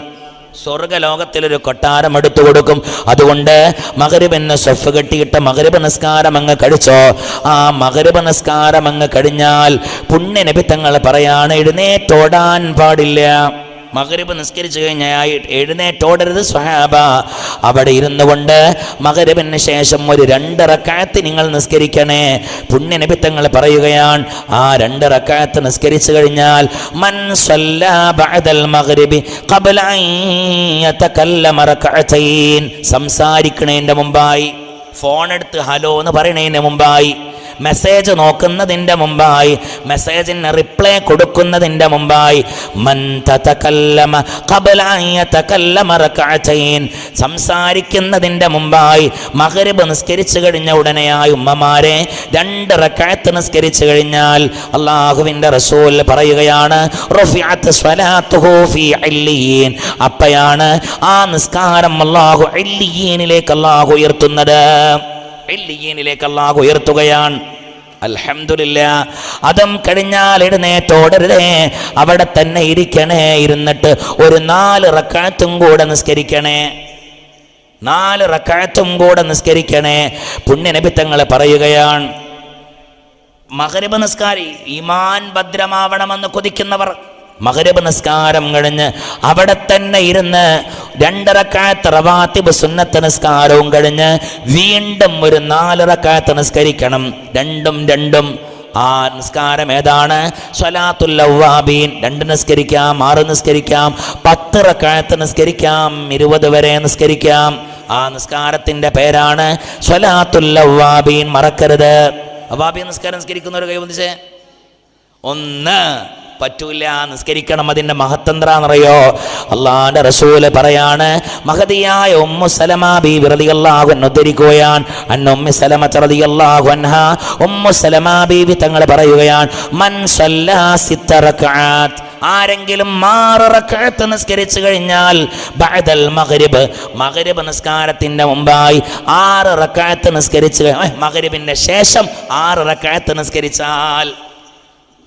സ്വർഗ്ഗലോകത്തിലൊരു കൊട്ടാരം എടുത്തു കൊടുക്കും. അതുകൊണ്ട് മഗ്രിബിന് സ്വഫ് കെട്ടിയിട്ട് മഗ്രിബ് നിസ്കാരം അങ്ങ് കഴിച്ചോ. ആ മഗ്രിബ് നിസ്കാരം അങ്ങ് കഴിഞ്ഞാൽ പുണ്യനബി തങ്ങൾ പറയാണ്, എഴുന്നേറ്റോടാൻ പാടില്ല. മഗ്രിബ് നിസ്കരിച്ചു കഴിഞ്ഞാൽ എഴുന്നേറ്റോടരുത് സ്വഹാബ. അവിടെ ഇരുന്നു കൊണ്ട് മഗ്രിബിന് ശേഷം ഒരു 2 റക്അത്ത് നിങ്ങൾ നിസ്കരിക്കണേ. പുണ്യനബി തങ്ങൾ പറയുകയാണ്, ആ 2 റക്അത്ത് നിസ്കരിച്ചു കഴിഞ്ഞാൽ മൻ സല്ലാ ബഅദൽ മഗ്രിബി ഖബ്ല അൻ യതകല്ലമ റക്അതൈൻ, സംസാരിക്കണേന്റെ മുമ്പായി, ഫോൺ എടുത്ത് ഹലോ എന്ന് പറയണതിന് മുമ്പായി, മെസ്സേജ് നോക്കുന്നതിൻ്റെ മുമ്പായി, മെസ്സേജിന് റിപ്ലൈ കൊടുക്കുന്നതിൻ്റെ മുമ്പായി, മൻ തതകല്ലമ ഖബ്ല അൻ യതകല്ലമ റക്അതൈൻ, സംസാരിക്കുന്നതിൻ്റെ മുമ്പായി മഗ്രിബ് നിസ്കരിച്ചു കഴിഞ്ഞ ഉടനെയായി ഉമ്മമാരെ 2 റക്അത്ത് നിസ്കരിച്ചു കഴിഞ്ഞാൽ അല്ലാഹുവിൻ്റെ റസൂൽ പറയുകയാണ്, റുഫിഅത്ത് സ്വലാത്തുഹു ഫീ ഇല്ലിയീൻ, അപ്പയാണ് ആ നിസ്കാരം അല്ലാഹു ഇല്ലിയീനിലേക്ക് അല്ലാഹു ഉയർത്തുന്നത്. ഇല്ലിയീനിലേക്ക് അല്ലാഹു ഉയർത്തുകയാണ്. അൽഹംദുലില്ലാ. അതും കഴിഞ്ഞാൽ എഴുന്നേറ്റോടരുതേ, അവിടെ തന്നെ ഇരിക്കണേ. ഇരുന്നിട്ട് ഒരു 4 റക്അത്തും കൂടെ നിസ്കരിക്കണേ. 4 റക്അത്തും കൂടെ നിസ്കരിക്കണേ. പുണ്യനബി തങ്ങൾ പറയുകയാണ്, മഗ്രിബ് നിസ്കാരി ഈമാൻ ഭദ്രമാവണമെന്ന് കൊതിക്കുന്നവർ മഗ്രിബ് നിസ്കാരം കഴിഞ്ഞ് അവിടെ തന്നെ ഇരുന്ന് 2 റക്അത്ത് റവാത്തിബ് സുന്നത്ത് നിസ്കാരവും കഴിഞ്ഞ് വീണ്ടും ഒരു 4 റക്അത്ത് നിസ്കരിക്കണം. രണ്ടും ആ നിസ്കാരം ഏതാണ്? സ്വലാത്തുൽ അവ്വാബീൻ. 2 നിസ്കരിക്കാം, 6 നിസ്കരിക്കാം, 10 റക്അത്ത് നിസ്കരിക്കാം, 20 വരെ നിസ്കരിക്കാം. ആ നിസ്കാരത്തിന്റെ പേരാണ് സ്വലാത്തുൽ അവ്വാബീൻ. മറക്കരുത്. അവ്വാബീൻ നിസ്കാരം നിസ്കരിക്കുന്നവർ കൈവന്നിച്ചേ. 1 പറ്റൂല, നിസ്കരിക്കണം. അതിന്റെ മഹത്വന്ത്രാന്നറിയോ? അള്ളാന്റെ റസൂല് പറയാണ്, മഹദിയായ ഉമ്മു സലമ ബീവി റളിയല്ലാഹു അൻഹ ഉദ്ധരിക്കുകയാണ്, അന്ന ഉമ്മു സലമ റളിയല്ലാഹു അൻഹ, ഉമ്മു സലമ ബീവി തങ്ങൾ പറയുകയാണ്, മൻ സല്ലാ 6 റക്അത്ത്, ആരെങ്കിലും 6 റക്അത്ത് നിസ്കരിച്ചു കഴിഞ്ഞാൽ ബഅദൽ മഗ്രിബ്, മഗ്രിബ് നിസ്കാരത്തിന്റെ മുമ്പായി 6 റക്അത്ത് നിസ്കരിച്ചു, മഗ്രിബിന്റെ ശേഷം 6 റക്അത്ത് നിസ്കരിച്ചാൽ,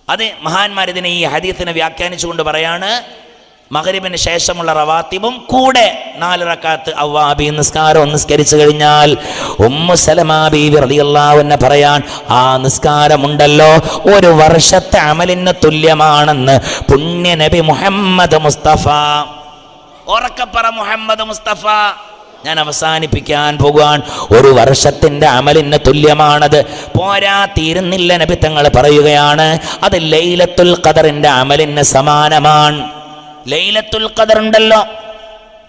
അത് മഹാന്മാർ ഇതിനെ ഈ ഹദീസിനെ വ്യാഖ്യാനിച്ചുകൊണ്ട് പറയാണ്, മഗ്രിബിന് ശേഷമുള്ള റവാത്തിബും കൂടെ 4 റക്അത്ത് അവ്വാബി നിസ്കാരം നിസ്കരിച്ചു കഴിഞ്ഞാൽ ഉമ്മു സലമ ബീവി റളിയല്ലാഹു അൻഹ പറയാൻ, ആ നിസ്കാരമുണ്ടല്ലോ 1 വർഷത്തെ അമലിന് തുല്യമാണെന്ന് പുണ്യ നബി മുഹമ്മദ് മുസ്തഫ. ഉറക്കപ്പറ മുഹമ്മദ് മുസ്തഫ. ഞാൻ അവസാനിപ്പിക്കാൻ പോകുവാൻ. 1 വർഷത്തിന്റെ അമലിന് തുല്യമാണത്. പോരാ, തീരുന്നില്ല. നബി തങ്ങൾ പറയുകയാണ്, അത് ലൈലത്തുൽ ഖദറിന്റെ അമലിന് സമാനമാണ്. ലൈലത്തുൽ ഖദർ ഉണ്ടല്ലോ,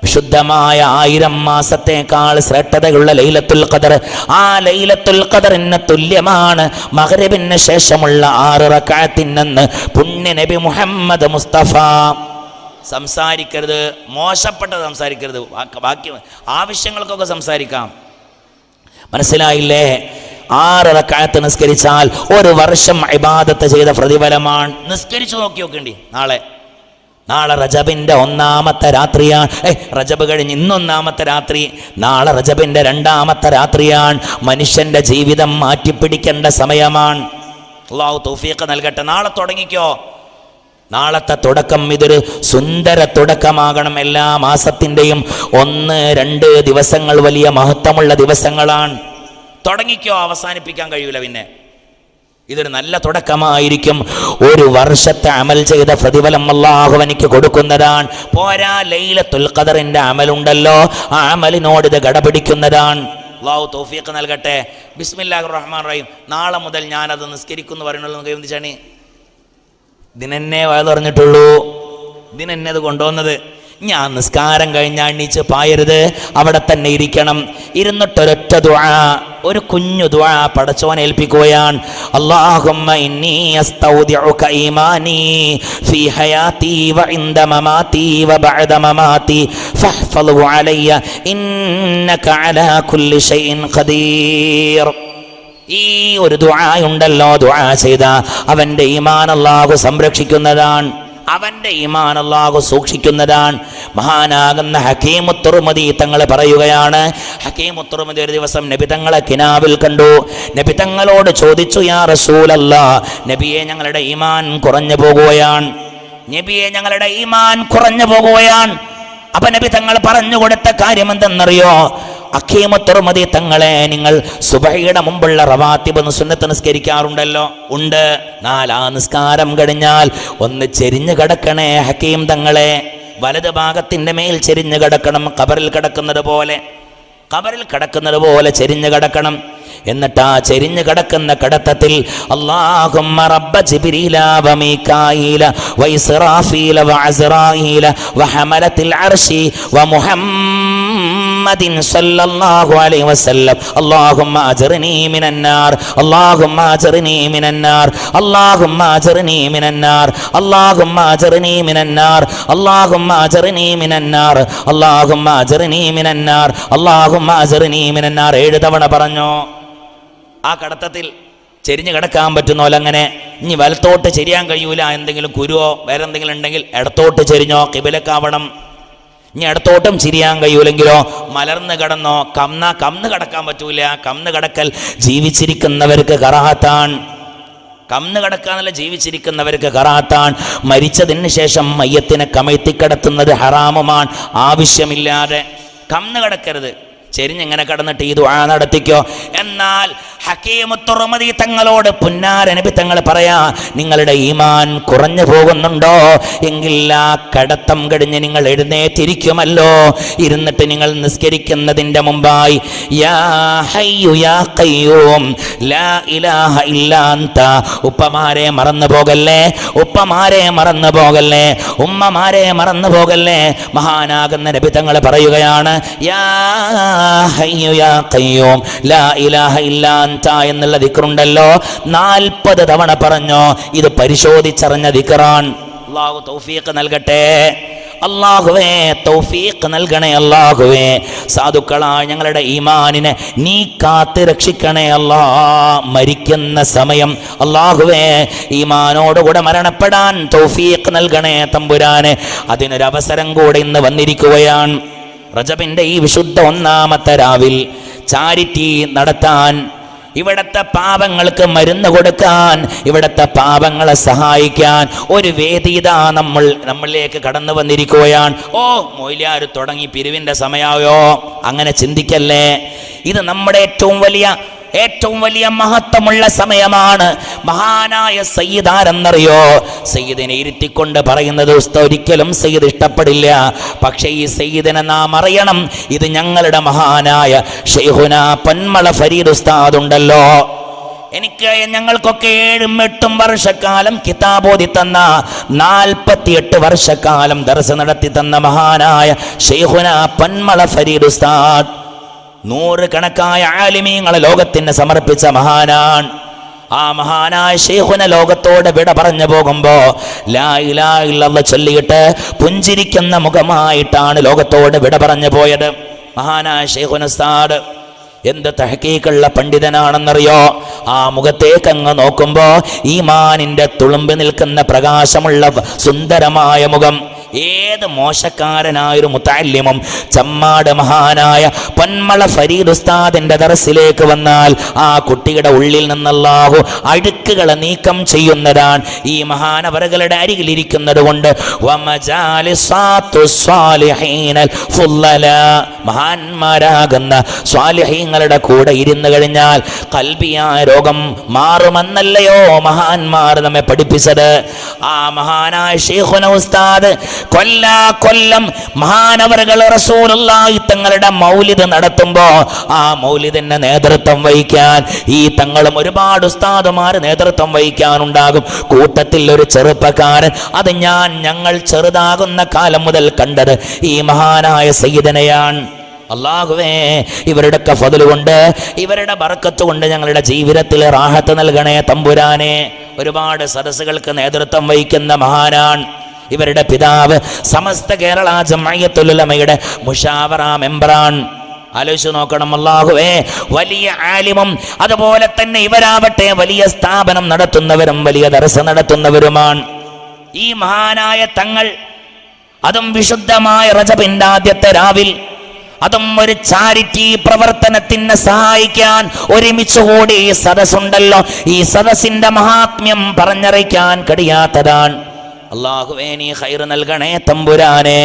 വിശുദ്ധമായ 1000 മാസത്തേക്കാൾ ശ്രേഷ്ഠതയുള്ള ലൈലത്തുൽ ഖദർ, ആ ലൈലത്തുൽ ഖദറിന് തുല്യമാണ് മഗ്രിബിന് ശേഷമുള്ള 6 റക്അത്തിനെന്ന് പുണ്യ നബി മുഹമ്മദ് മുസ്തഫ. സംസാരിക്കരുത്, മോശപ്പെട്ടത് സംസാരിക്കരുത്, ബാക്കി ആവശ്യങ്ങൾക്കൊക്കെ സംസാരിക്കാം. മനസ്സിലായില്ലേ? 6 റക്അത്ത് നിസ്കരിച്ചാൽ 1 വർഷം ഇബാദത്ത് ചെയ്ത പ്രതിഫലമാണ്. നിസ്കരിച്ചു നോക്കി നോക്കേണ്ടി. നാളെ റജബിന്റെ 1ാമത്തെ രാത്രിയാണ്. റജബ് കഴിഞ്ഞ് ഇന്ന് 1ാമത്തെ രാത്രി, നാളെ റജബിന്റെ 2ാമത്തെ രാത്രിയാണ്. മനുഷ്യന്റെ ജീവിതം മാറ്റിപ്പിടിക്കേണ്ട സമയമാണ്. അല്ലാഹു തൗഫീഖ് നൽകട്ടെ. നാളെ തുടങ്ങിക്കോ. നാളത്തെ തുടക്കം ഇതൊരു സുന്ദര തുടക്കമാകണം. എല്ലാ മാസത്തിൻ്റെയും 1-2 ദിവസങ്ങൾ വലിയ മഹത്വമുള്ള ദിവസങ്ങളാണ്. തുടങ്ങിക്കോ, അവസാനിപ്പിക്കാൻ കഴിയൂല. പിന്നെ ഇതൊരു നല്ല തുടക്കമായിരിക്കും. ഒരു വർഷത്തെ അമൽ ചെയ്ത പ്രതിഫലം അല്ലാഹു എനിക്ക് കൊടുക്കുന്നതാണ്. പോരാ, ലൈലത്തുൽ ഖദറിന്റെ അമലുണ്ടല്ലോ, ആ അമലിനോട് ഇത് കടപിടിക്കുന്നതാണ്. അല്ലാഹു തൗഫീഖ് നൽകട്ടെ. ബിസ്മില്ലാഹിർ റഹ്മാനിർ റഹീം. നാളെ മുതൽ ഞാനത് നിസ്കരിക്കുന്നു പറയുന്നുള്ളൂ. കൈവന്തിച്ചാണ് ഇതിനെന്നെ പറഞ്ഞിട്ടുള്ളൂ, ഇതിനെന്നെ അത് കൊണ്ടുവന്നത്. ഞാൻ നിസ്കാരം കഴിഞ്ഞാൽ എണീച്ച് പായരുത്, അവിടെ തന്നെ ഇരിക്കണം. ഇരുന്നിട്ടൊരൊറ്റ ദുആ, ഒരു കുഞ്ഞു ദുആ പടച്ചോനെ ഏൽപ്പിക്കുകയാണ്. അല്ലാഹുമ്മ ഇന്നി അസ്തൗദിഉക ഈമാനി ഫീ ഹയാതി വ ഇൻദ മമാതി വ ബഅദ മമാതി ഫഹ്ഫദ്ഹു അലയ്യ ഇന്നക അലാ കുല്ലി ഷൈഇൻ ഖദീർ. ഈ ഒരു ദുആ ഉണ്ടല്ലോ, ദുആ ചെയ്ത അവന്റെ ഈമാൻ അല്ലാഹു സംരക്ഷിക്കുന്നതാണ്, അവന്റെ ഈമാൻ അല്ലാഹു സൂക്ഷിക്കുന്നതാണ്. മഹാനാകുന്ന ഹക്കീം തുർമുദി തങ്ങൾ പറയുകയാണ്. ഹക്കീം തുർമുദി ഒരു ദിവസം നബി തങ്ങളെ കിനാവിൽ കണ്ടു. നബി തങ്ങളോട് ചോദിച്ചു, യാ റസൂലല്ലാഹ്, നബിയെ ഞങ്ങളുടെ ഈമാൻ കുറഞ്ഞു പോകുകയാണ്, നബിയെ ഞങ്ങളുടെ ഈമാൻ കുറഞ്ഞു പോകുകയാണ്. അപ്പൊ നബി തങ്ങൾ പറഞ്ഞു കൊടുത്ത കാര്യം എന്തെന്നറിയോ? ഹക്കീം തുർമുദി തങ്ങളെ, നിങ്ങൾ സുബഹിയുടെ മുമ്പുള്ള റവാത്തിബ് സുന്നത്ത് നിസ്കരിക്കാറുണ്ടല്ലോ? ഉണ്ട്. 4 നിസ്കാരം കഴിഞ്ഞാൽ ഒന്ന് ചെരിഞ്ഞു കിടക്കണേ ഹക്കീം തങ്ങളെ, വലത് ഭാഗത്തിന്റെ മേൽ ചെരിഞ്ഞു കിടക്കണം. ഖബറിൽ കിടക്കുന്നത് പോലെ ചെരിഞ്ഞു കിടക്കണം. എന്നിട്ട് ആ ചെരിഞ്ഞു കിടക്കുന്ന കിടത്തത്തിൽ അല്ലാഹുമ്മ റബ്ബ ജിബ്രീല വ മീകായീല വ ഇസ്റാഫീല വ അസ്റായീല വ ഹമലത്തിൽ അർശി വ മുഹമ്മദിൻ സല്ലല്ലാഹു അലൈഹി വസല്ലം അല്ലാഹുമ്മ അജ്റിനി മിനൻ നാർ അല്ലാഹുമ്മ അജ്റിനി മിനൻ നാർ അല്ലാഹുമ്മ അജ്റിനി മിനൻ നാർ അല്ലാഹുമ്മ അജ്റിനി മിനൻ നാർ അല്ലാഹുമ്മ അജ്റിനി മിനൻ നാർ അല്ലാഹുമ്മ അജ്റിനി മിനൻ നാർ അല്ലാഹുമ്മ അജ്റിനി മിനൻ നാർ 7 തവണ പറഞ്ഞു. ആ കടത്തത്തിൽ ചെരിഞ്ഞ് കിടക്കാൻ പറ്റുന്നോലെ അങ്ങനെ. ഇനി വലത്തോട്ട് ചെരിയാൻ കഴിയൂല, എന്തെങ്കിലും കുരുവോ വേറെ എന്തെങ്കിലും ഉണ്ടെങ്കിൽ ഇടത്തോട്ട് ചെരിഞ്ഞോ, കിബിലക്കാവണം. ഇനി ഇടത്തോട്ടും ചിരിയാൻ കഴിയൂലെങ്കിലോ മലർന്ന് കിടന്നോ. കമ്ന്ന് കിടക്കാൻ പറ്റൂല. കമ്ന്ന് കിടക്കൽ ജീവിച്ചിരിക്കുന്നവർക്ക് കറാഹത്താണ്. കമ്ന്ന് കിടക്കാന്നല്ല, ജീവിച്ചിരിക്കുന്നവർക്ക് കറാഹത്താണ്. മരിച്ചതിന് ശേഷം മയ്യത്തിനെ കമഴ്ത്തിക്കിടത്തുന്നത് ഹറാമുമാണ്, ആവശ്യമില്ലാതെ. കമ്ന്ന് കിടക്കരുത്, ചെരിഞ്ഞിങ്ങനെ കിടന്നിട്ട് ഈ ദുആ നടത്തിക്കോ. എന്നാൽ ഹക്കീം തുർമുദി തങ്ങളോട് പുന്നാര നബി തങ്ങൾ പറയാ, നിങ്ങളുടെ ഈമാൻ കുറഞ്ഞു പോകുന്നുണ്ടോ എങ്കിൽ ആ കടത്തം കഴിഞ്ഞ് നിങ്ങൾ എഴുന്നേറ്റിരിക്കുമല്ലോ. ഇരുന്നിട്ട് നിങ്ങൾ നിസ്കരിക്കുന്നതിൻ്റെ മുമ്പായി യാ ഹയ്യു യാ ഖയ്യൂം ലാ ഇലാഹ ഇല്ലാ അൻത. ഉപ്പമാരെ മറന്നു പോകല്ലേ, ഉപ്പമാരെ മറന്നു പോകല്ലേ, ഉമ്മമാരെ മറന്നു പോകല്ലേ. മഹാനാകുന്ന നബി തങ്ങൾ പറയുകയാണ്, യാ ഹയ്യു യാ ഖയ്യൂം ലാ ഇലാഹ ഇല്ലാ അൻത എന്നുള്ള ദിക്റുണ്ടല്ലോ, 40 തവണ പറഞ്ഞോ. ഇത് പരിശോധിച്ചറിഞ്ഞ ദിക്റാൻ. അല്ലാഹു തൗഫീഖ് നൽകട്ടെ. അല്ലാഹുവേ തൗഫീഖ് നൽകണേ. അല്ലാഹുവേ സാധുക്കളായ ഞങ്ങളുടെ ഈമാനിനെ നീ കാത്ത് രക്ഷിക്കണേ. മരിക്കുന്ന സമയം അല്ലാഹുവേ ഈമാനോടുകൂടെ മരണപ്പെടാൻ തൗഫീഖ് നൽകണേ തമ്പുരാനെ. അതിനൊരവസരം കൂടെ ഇന്ന് വന്നിരിക്കുകയാണ്. റജബിന്റെ ഈ വിശുദ്ധ 1-ാമത്തെ രാവിൽ ചാരിറ്റി നടത്താൻ, ഇവിടത്തെ പാപങ്ങൾക്ക് മരുന്ന് കൊടുക്കാൻ, ഇവിടത്തെ പാപങ്ങളെ സഹായിക്കാൻ ഒരു വേദിതാ നമ്മളിലേക്ക് കടന്നു വന്നിരിക്കുകയാണ്. മൊയ്ലിയാർ തുടങ്ങി പിരിവിൻ്റെ സമയമോ? അങ്ങനെ ചിന്തിക്കല്ലേ. ഇത് നമ്മുടെ ഏറ്റവും വലിയ മഹത്വമുള്ള സമയമാണ്. മഹാനായ സയ്യിദ് ആരെന്നറിയോ? സയ്യിദിനെ ഇരുത്തിക്കൊണ്ട് പറയുന്നത് ഒരിക്കലും സയ്യിദ് ഇഷ്ടപ്പെടില്ല. പക്ഷേ ഈ സയ്യിദിനെ നാം അറിയണം. ഇത് ഞങ്ങളുടെ മഹാനായ ശൈഖുനാ പന്മള ഫരീദ് ഉസ്താദ് ഉണ്ടല്ലോ. ഞങ്ങൾക്കൊക്കെ 7-8 വർഷക്കാലം കിതാബോധി തന്ന, 48 വർഷക്കാലം ദർസ് നടത്തി തന്ന മഹാനായ ശൈഖുനാ പന്മള ഫരീദ് ഉസ്താദ് 100 കണക്കായ ആലിമീങ്ങളെ ലോകത്തിന് സമർപ്പിച്ച മഹാനാണ്. ആ മഹാനായ ശൈഖുന ലോകത്തോട് വിട പറഞ്ഞു പോകുമ്പോ ലാ ഇലാഹ ഇല്ലല്ലാഹ് ചൊല്ലിയിട്ട് പുഞ്ചിരിക്കുന്ന മുഖമായിട്ടാണ് ലോകത്തോട് വിട പറഞ്ഞു പോയത്. മഹാനായ ശൈഖുന ഉസ്താദ് എന്ത് തഹ്ഖീഖുള്ള പണ്ഡിതനാണെന്നറിയോ? ആ മുഖത്തേക്ക് അങ്ങ് നോക്കുമ്പോ ഈമാനിന്റെ തുളുമ്പി നിൽക്കുന്ന പ്രകാശമുള്ള സുന്ദരമായ മുഖം. ഏത് മോശക്കാരനായൊരു മുതഅല്ലിമും ചമ്മാട് മഹാനായ പൊന്മള ഫരീദ് ഉസ്താദിന്റെ ദർസിലേക്ക് വന്നാൽ ആ കുട്ടിയുടെ ഉള്ളിൽ നിന്ന് അല്ലാഹു അഴുക്കുകളെ നീക്കം ചെയ്യുന്നതാണ്. ഈ മഹാനവറുകളുടെ അരികിൽ ഇരിക്കുന്നത് കൊണ്ട് മഹാന്മാരാകുന്ന സ്വാലിഹീങ്ങളുടെ കൂടെ ഇരുന്ന് കഴിഞ്ഞാൽ ഖൽബിയായ രോഗം മാറുമെന്നല്ലയോ മഹാന്മാർ നമ്മെ പഠിപ്പിച്ചത്. ആ മഹാനായ ശൈഖുന ഉസ്താദ് കൊല്ലം മഹാനവറുകൾ റസൂലുള്ളാഹി തങ്ങളുടെ മൗലിദ് നടത്തുമ്പോ ആ മൗലിദിന്റെ നേതൃത്വം വഹിക്കാൻ ഈ തങ്ങളും ഒരുപാട് ഉസ്താദുമാർ നേതൃത്വം വഹിക്കാനുണ്ടാകും. കൂട്ടത്തിൽ ഒരു ചെറുപ്പക്കാരൻ, അത് ഞങ്ങൾ ചെറുതാകുന്ന കാലം മുതൽ കണ്ടത് ഈ മഹാനായ സയ്യിദനെയാണ്. അല്ലാഹുവേ, ഇവരുടെയൊക്കെ ഫദ്ല് കൊണ്ട് ഇവരുടെ ബർക്കത്ത് കൊണ്ട് ഞങ്ങളുടെ ജീവിതത്തിൽ റാഹത്ത് നൽകണേ തമ്പുരാനെ. ഒരുപാട് സദസ്സുകൾക്ക് നേതൃത്വം വഹിക്കുന്ന മഹാനാണ്. ഇവരുടെ പിതാവ് സമസ്ത കേരള ജംഇയ്യത്തുൽ ഉലമയുടെ മുശാവറ മെമ്പറാണ്. ആലോചിച്ച് നോക്കണം. അല്ലാഹുവേ, വലിയ ആലിമും അതുപോലെ തന്നെ ഇവരാവട്ടെ വലിയ സ്ഥാപനം നടത്തുന്നവരും വലിയ ദർസ് നടത്തുന്നവരുമാണ്. ഈ മഹാനായ തങ്ങൾ, അതും വിശുദ്ധമായ റജബിന്റെ ആദ്യത്തെ രാവിൽ, അതും ഒരു ചാരിറ്റി പ്രവർത്തനത്തിന് സഹായിക്കാൻ ഒരുമിച്ചുകൂടി ഈ സദസ്സുണ്ടല്ലോ. ഈ സദസ്സിന്റെ മഹാത്മ്യം പറഞ്ഞറിയിക്കാൻ കഴിയാത്തതാണ്. അല്ലാഹുവേ, നീ ഖൈർ നൽകണേ തമ്പുരാനെ.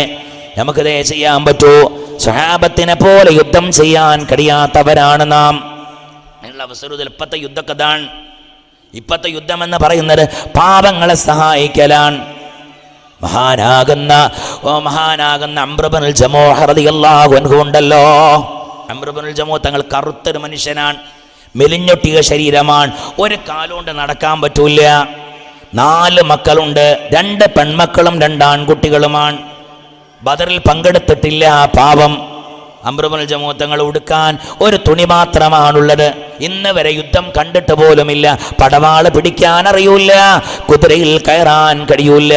നമുക്കിതേ ചെയ്യാൻ പറ്റൂ. സ്വഹാബത്തിനെ പോലെ യുദ്ധം ചെയ്യാൻ കഴിയാത്തവരാണ് നാം. അതിനുള്ള അവസരത്തിൽ ഇപ്പത്തെ യുദ്ധക്കതാണ്. ഇപ്പത്തെ യുദ്ധം എന്ന് പറയുന്നത് പാപങ്ങളെ സഹായിക്കലാണ്. മഹാനാകുന്ന അംർ ഇബ്നുൽ ജമൂഹ റളിയല്ലാഹു അൻഹു ഉണ്ടല്ലോ. അംർ ഇബ്നുൽ ജമൂഹ തങ്ങൾ കറുത്തൊരു മനുഷ്യനാണ്, മെലിഞ്ഞൊട്ടിയ ശരീരമാണ്, ഒരു കാലുകൊണ്ട് നടക്കാൻ പറ്റൂല. 4 മക്കളുണ്ട്, 2 പെൺമക്കളും 2 ആൺകുട്ടികളുമാണ്. ബദറിൽ പങ്കെടുത്തിട്ടില്ല. പാപം അംർ ഇബ്നുൽ ജമൂഹ തങ്ങൾ ഉടുക്കാൻ ഒരു തുണി മാത്രമാണുള്ളത്. ഇന്ന് വരെ യുദ്ധം കണ്ടിട്ട് പോലുമില്ല. പടവാള് പിടിക്കാൻ അറിയൂല, കുതിരയിൽ കയറാൻ കഴിയൂല,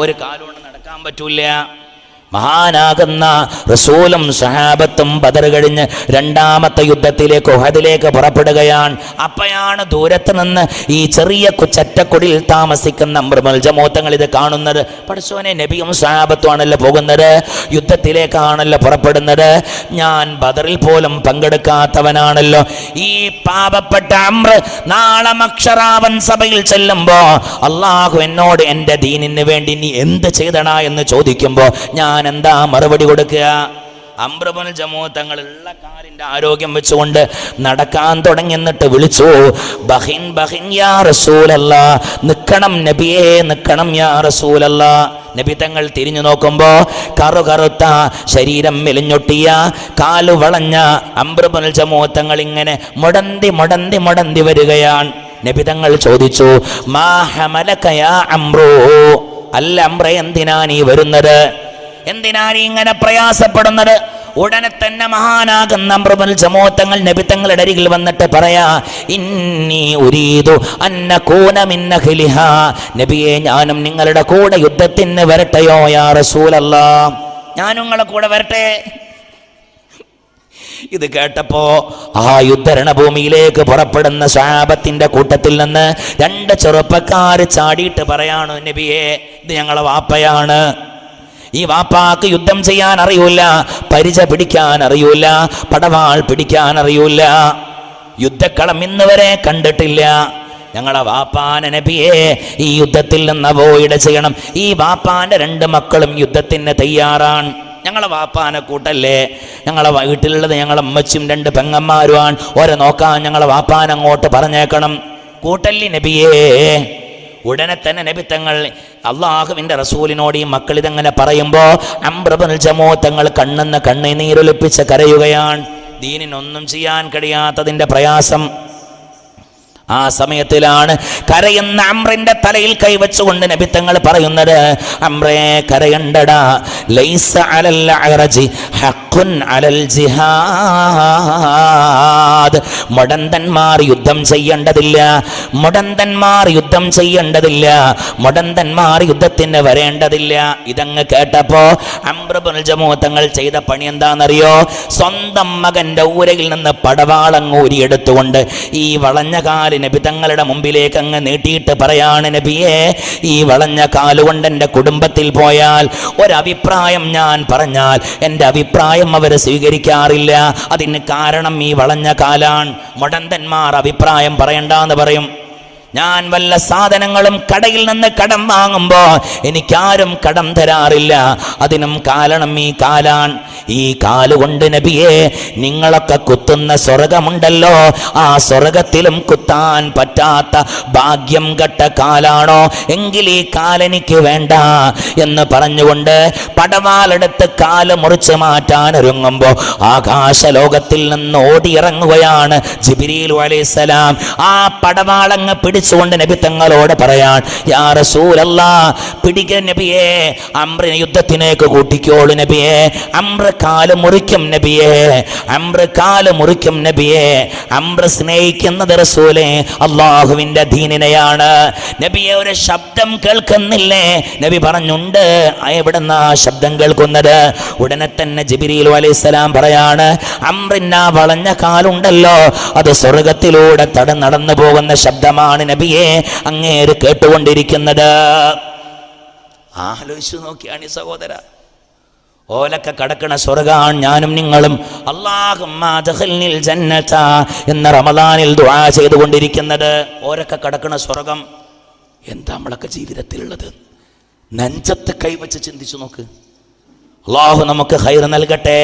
ഒരു കാലുകൊണ്ട് നടക്കാൻ പറ്റൂല. മഹാനാകുന്ന റസൂലും സഹാബത്തും ബദർ കഴിഞ്ഞ് 2ാമത്തെ യുദ്ധത്തിലേക്ക് ഉഹദിലേക്ക് പുറപ്പെടുകയാണ്. അപ്പോഴാണ് ദൂരത്ത് നിന്ന് ഈ ചെറിയ ചറ്റക്കുടിൽ താമസിക്കുന്ന അംർ ഇബ്നുൽ ജമൂഹ തങ്ങൾ ഇത് കാണുന്നത്. പടച്ചോനെ, നബിയും സഹാബത്തും ആണല്ലോ പോകുന്നത്, യുദ്ധത്തിലേക്കാണല്ലോ പുറപ്പെടുന്നത്. ഞാൻ ബദറിൽ പോലും പങ്കെടുക്കാത്തവനാണല്ലോ. ഈ പാപപ്പെട്ട അംർ നാളെ മഹ്ശറാവൻ സഭയിൽ ചെല്ലുമ്പോ അല്ലാഹു എന്നോട് എൻ്റെ ദീനിന് വേണ്ടി നീ എന്ത് ചെയ്തടാ എന്ന് ചോദിക്കുമ്പോ ഞാൻ എന്താ മറുപടി കൊടുക്കുക? അംർ ഇബ്നുൽ ജമൂഹ തങ്ങളുള്ള കാലിന്റെ ആരോഗ്യം വെച്ചുകൊണ്ട് നടക്കാൻ തുടങ്ങി. എന്നിട്ട് വിളിച്ചു, ബഹിൻ ബഹിൻ യാ റസൂലല്ലാഹ്, നിക്കണം നബിയേ, നിക്കണം യാ റസൂലല്ലാഹ്. നബി തങ്ങൾ തിരിഞ്ഞു നോക്കുമ്പോ കറുകറുത്ത ശരീരം മെലിഞ്ഞൊട്ടിയ കാലു വളഞ്ഞ അംർ ഇബ്നുൽ ജമൂഹ തങ്ങൾ ഇങ്ങനെ മുടന്തി വരികയാണ്. നബി തങ്ങൾ ചോദിച്ചു, മാ ഹമലക യാ അംറു, അല്ല അംറേ, എന്തിനാ നീ വരുന്നത്? എന്തിനാ നീ ഇങ്ങനെ പ്രയാസപ്പെടുന്നത്? ഉടനെ തന്നെ മഹാനാകുന്ന അംർ ഇബ്നുൽ ജമൂഹ തങ്ങൾ നബി തങ്ങളുടെ അരികിൽ വന്നിട്ട് പറയാ, ഇന്നി ഉരീദു അന്നകൂന മിൻ അഹ്ലിഹാ, നബിയെ, ഞാനും നിങ്ങളുടെ കൂടെ യുദ്ധത്തിന് വരട്ടെയോ യാ റസൂലല്ലാഹ്, ഞാനും നിങ്ങളുടെ കൂടെ വരട്ടെ. ഇത് കേട്ടപ്പോ ആ യുദ്ധരണഭൂമിയിലേക്ക് പുറപ്പെടുന്ന സ്വഹാബത്തിന്റെ കൂട്ടത്തിൽ നിന്ന് 2 ചെറുപ്പക്കാർ ചാടിയിട്ട് പറയാണ്, നബിയെ, ഇത് ഞങ്ങളെ വാപ്പയാണ്. ഈ വാപ്പാക്ക് യുദ്ധം ചെയ്യാൻ അറിയൂല, പരിച പിടിക്കാൻ അറിയൂല, പടവാൾ പിടിക്കാൻ അറിയൂല, യുദ്ധക്കളം ഇന്ന് വരെ കണ്ടിട്ടില്ല. ഞങ്ങളെ വാപ്പാനെ നബിയെ ഈ യുദ്ധത്തിൽ നിന്ന് അവോയ്ഡ് ചെയ്യണം. ഈ വാപ്പാന്റെ 2 മക്കളും യുദ്ധത്തിന് തയ്യാറാണ്. ഞങ്ങളെ വാപ്പാനെ കൂട്ടല്ലേ, ഞങ്ങളെ വീട്ടിലുള്ളത് ഞങ്ങളെ അമ്മച്ചും 2 പെങ്ങന്മാരുമാണ്, ഓരെ നോക്കാൻ ഞങ്ങളെ വാപ്പാൻ അങ്ങോട്ട് പറഞ്ഞേക്കണം. കൂട്ടല്ലി നബിയേ. ഉടനെ തന്നെ നബി തങ്ങൾ അള്ളാഹുവിൻ്റെ റസൂലിനോട് ഈ മക്കൾ ഇതങ്ങനെ പറയുമ്പോൾ അംർ ഇബ്നുൽ ജമൂഹ തങ്ങൾ കണ്ണെന്ന് കണ്ണുനീരൊലിപ്പിച്ച് കരയുകയാണ്. ദീനിനൊന്നും ചെയ്യാൻ കഴിയാത്തതിൻ്റെ പ്രയാസം. ആ സമയത്തിലാണ് കരയുന്ന അംറിന്റെ തലയിൽ കൈവച്ചുകൊണ്ട് നബി തങ്ങൾ പറയുന്നത്, അംറേ, കരയണ്ടടാ, ലൈസ അലൽ അറജി ഹഖ്ഖുൻ അലൽ ജിഹാദ്. മുടന്തന്മാർ യുദ്ധം ചെയ്യേണ്ടതില്ല, മുടന്തന്മാർ യുദ്ധം ചെയ്യേണ്ടതില്ല, മുടന്തന്മാർ യുദ്ധത്തിന് വരേണ്ടതില്ല. ഇതങ്ങ് കേട്ടപ്പോ അംർ ഇബ്നുൽ ജമൂഹ തങ്ങൾ ചെയ്ത പണി എന്താണെന്നറിയോ? സ്വന്തം മകന്റെ ഊരയിൽ നിന്ന് പടവാളങ്ങ് ഊരിയെടുത്തുകൊണ്ട് ഈ വളഞ്ഞ കാലിൽ കാല് നബി തങ്ങളുടെ മുമ്പിലേക്ക് അങ്ങ് നീട്ടിയിട്ട് പറയാണ്, നബിയെ, ഈ വളഞ്ഞ കാലുകൊണ്ട് എൻ്റെ കുടുംബത്തിൽ പോയാൽ ഒരഭിപ്രായം ഞാൻ പറഞ്ഞാൽ എൻ്റെ അഭിപ്രായം അവർ സ്വീകരിക്കാറില്ല. അതിന് കാരണം ഈ വളഞ്ഞ കാലാണ്. മുടന്തന്മാർ അഭിപ്രായം പറയണ്ടെന്ന് പറയും. ഞാൻ വല്ല സാധനങ്ങളും കടയിൽ നിന്ന് കടം വാങ്ങുമ്പോൾ എനിക്കാരും കടം തരാറില്ല. അതിനും കാരണം ഈ കാലാണ്. ഈ കാലുകൊണ്ട് നബിയെ നിങ്ങളൊക്കെ കുത്തുന്ന സ്വർഗമുണ്ടല്ലോ, ആ സ്വർഗത്തിലും കുത്താൻ പറ്റാത്ത ഭാഗ്യം കെട്ട കാലാണോ? എങ്കിൽ ഈ കാലെനിക്ക് വേണ്ട എന്ന് പറഞ്ഞുകൊണ്ട് പടവാലെടുത്ത് കാല് മുറിച്ച് മാറ്റാൻ ഒരുങ്ങുമ്പോൾ ആകാശലോകത്തിൽ നിന്ന് ഓടിയിറങ്ങുകയാണ് ജിബ്രീൽ അലൈഹിസ്സലാം. ആ പടവാളങ്ങ് പിടിച്ചുകൊണ്ട് നബി തങ്ങളോട് പറയാൻ, യാ റസൂലല്ലാഹ്, പിടിക്ക നബിയെ, അംറിനെ യുദ്ധത്തിലേക്ക് കൂട്ടിക്കോളൂ നബിയെ, അംറ് കാല് മുറിക്കും നബിയെ, അംറ് കാല് മുറിക്കും നബിയെ. അംറ് സ്നേഹിക്കുന്നത് റസൂലേ അള്ളാഹുവിന്റെ ദീനിനെയാണ്. നബിയെ, ഒരു ശബ്ദം കേൾക്കുന്നില്ലേ? നബി പറഞ്ഞുണ്ട്. എവിടെന്നാ ശബ്ദം കേൾക്കുന്നത്? ഉടനെ തന്നെ ജിബ്രീൽ അലൈഹിസ്സലാം പറയാണ്, അംറിന് ആ വളഞ്ഞ കാലുണ്ടല്ലോ, അത് സ്വർഗത്തിലൂടെ നടന്നു പോകുന്ന ശബ്ദമാണ് നബിയെ അങ്ങേര് കേട്ടുകൊണ്ടിരിക്കുന്നത്. ആലോചിച്ചു നോക്കിയാണ് ഈ സഹോദര. ഓലൊക്കെ കടക്കണ സ്വർഗാണ് ഞാനും നിങ്ങളും അല്ലാഹുമ്മ അദ്ഖിൽനിൽ ജന്നത എന്ന റമദാനിൽ ദുആ ചെയ്തുകൊണ്ടിരിക്കുന്നത്. ഓരൊക്കെ കടക്കണ സ്വർഗം എന്താ നമ്മളൊക്കെ ജീവിതത്തിലുള്ളത്? നെഞ്ചത്ത് കൈവച്ച് ചിന്തിച്ചു നോക്ക്. അല്ലാഹു നമുക്ക് ഖൈർ നൽകട്ടെ.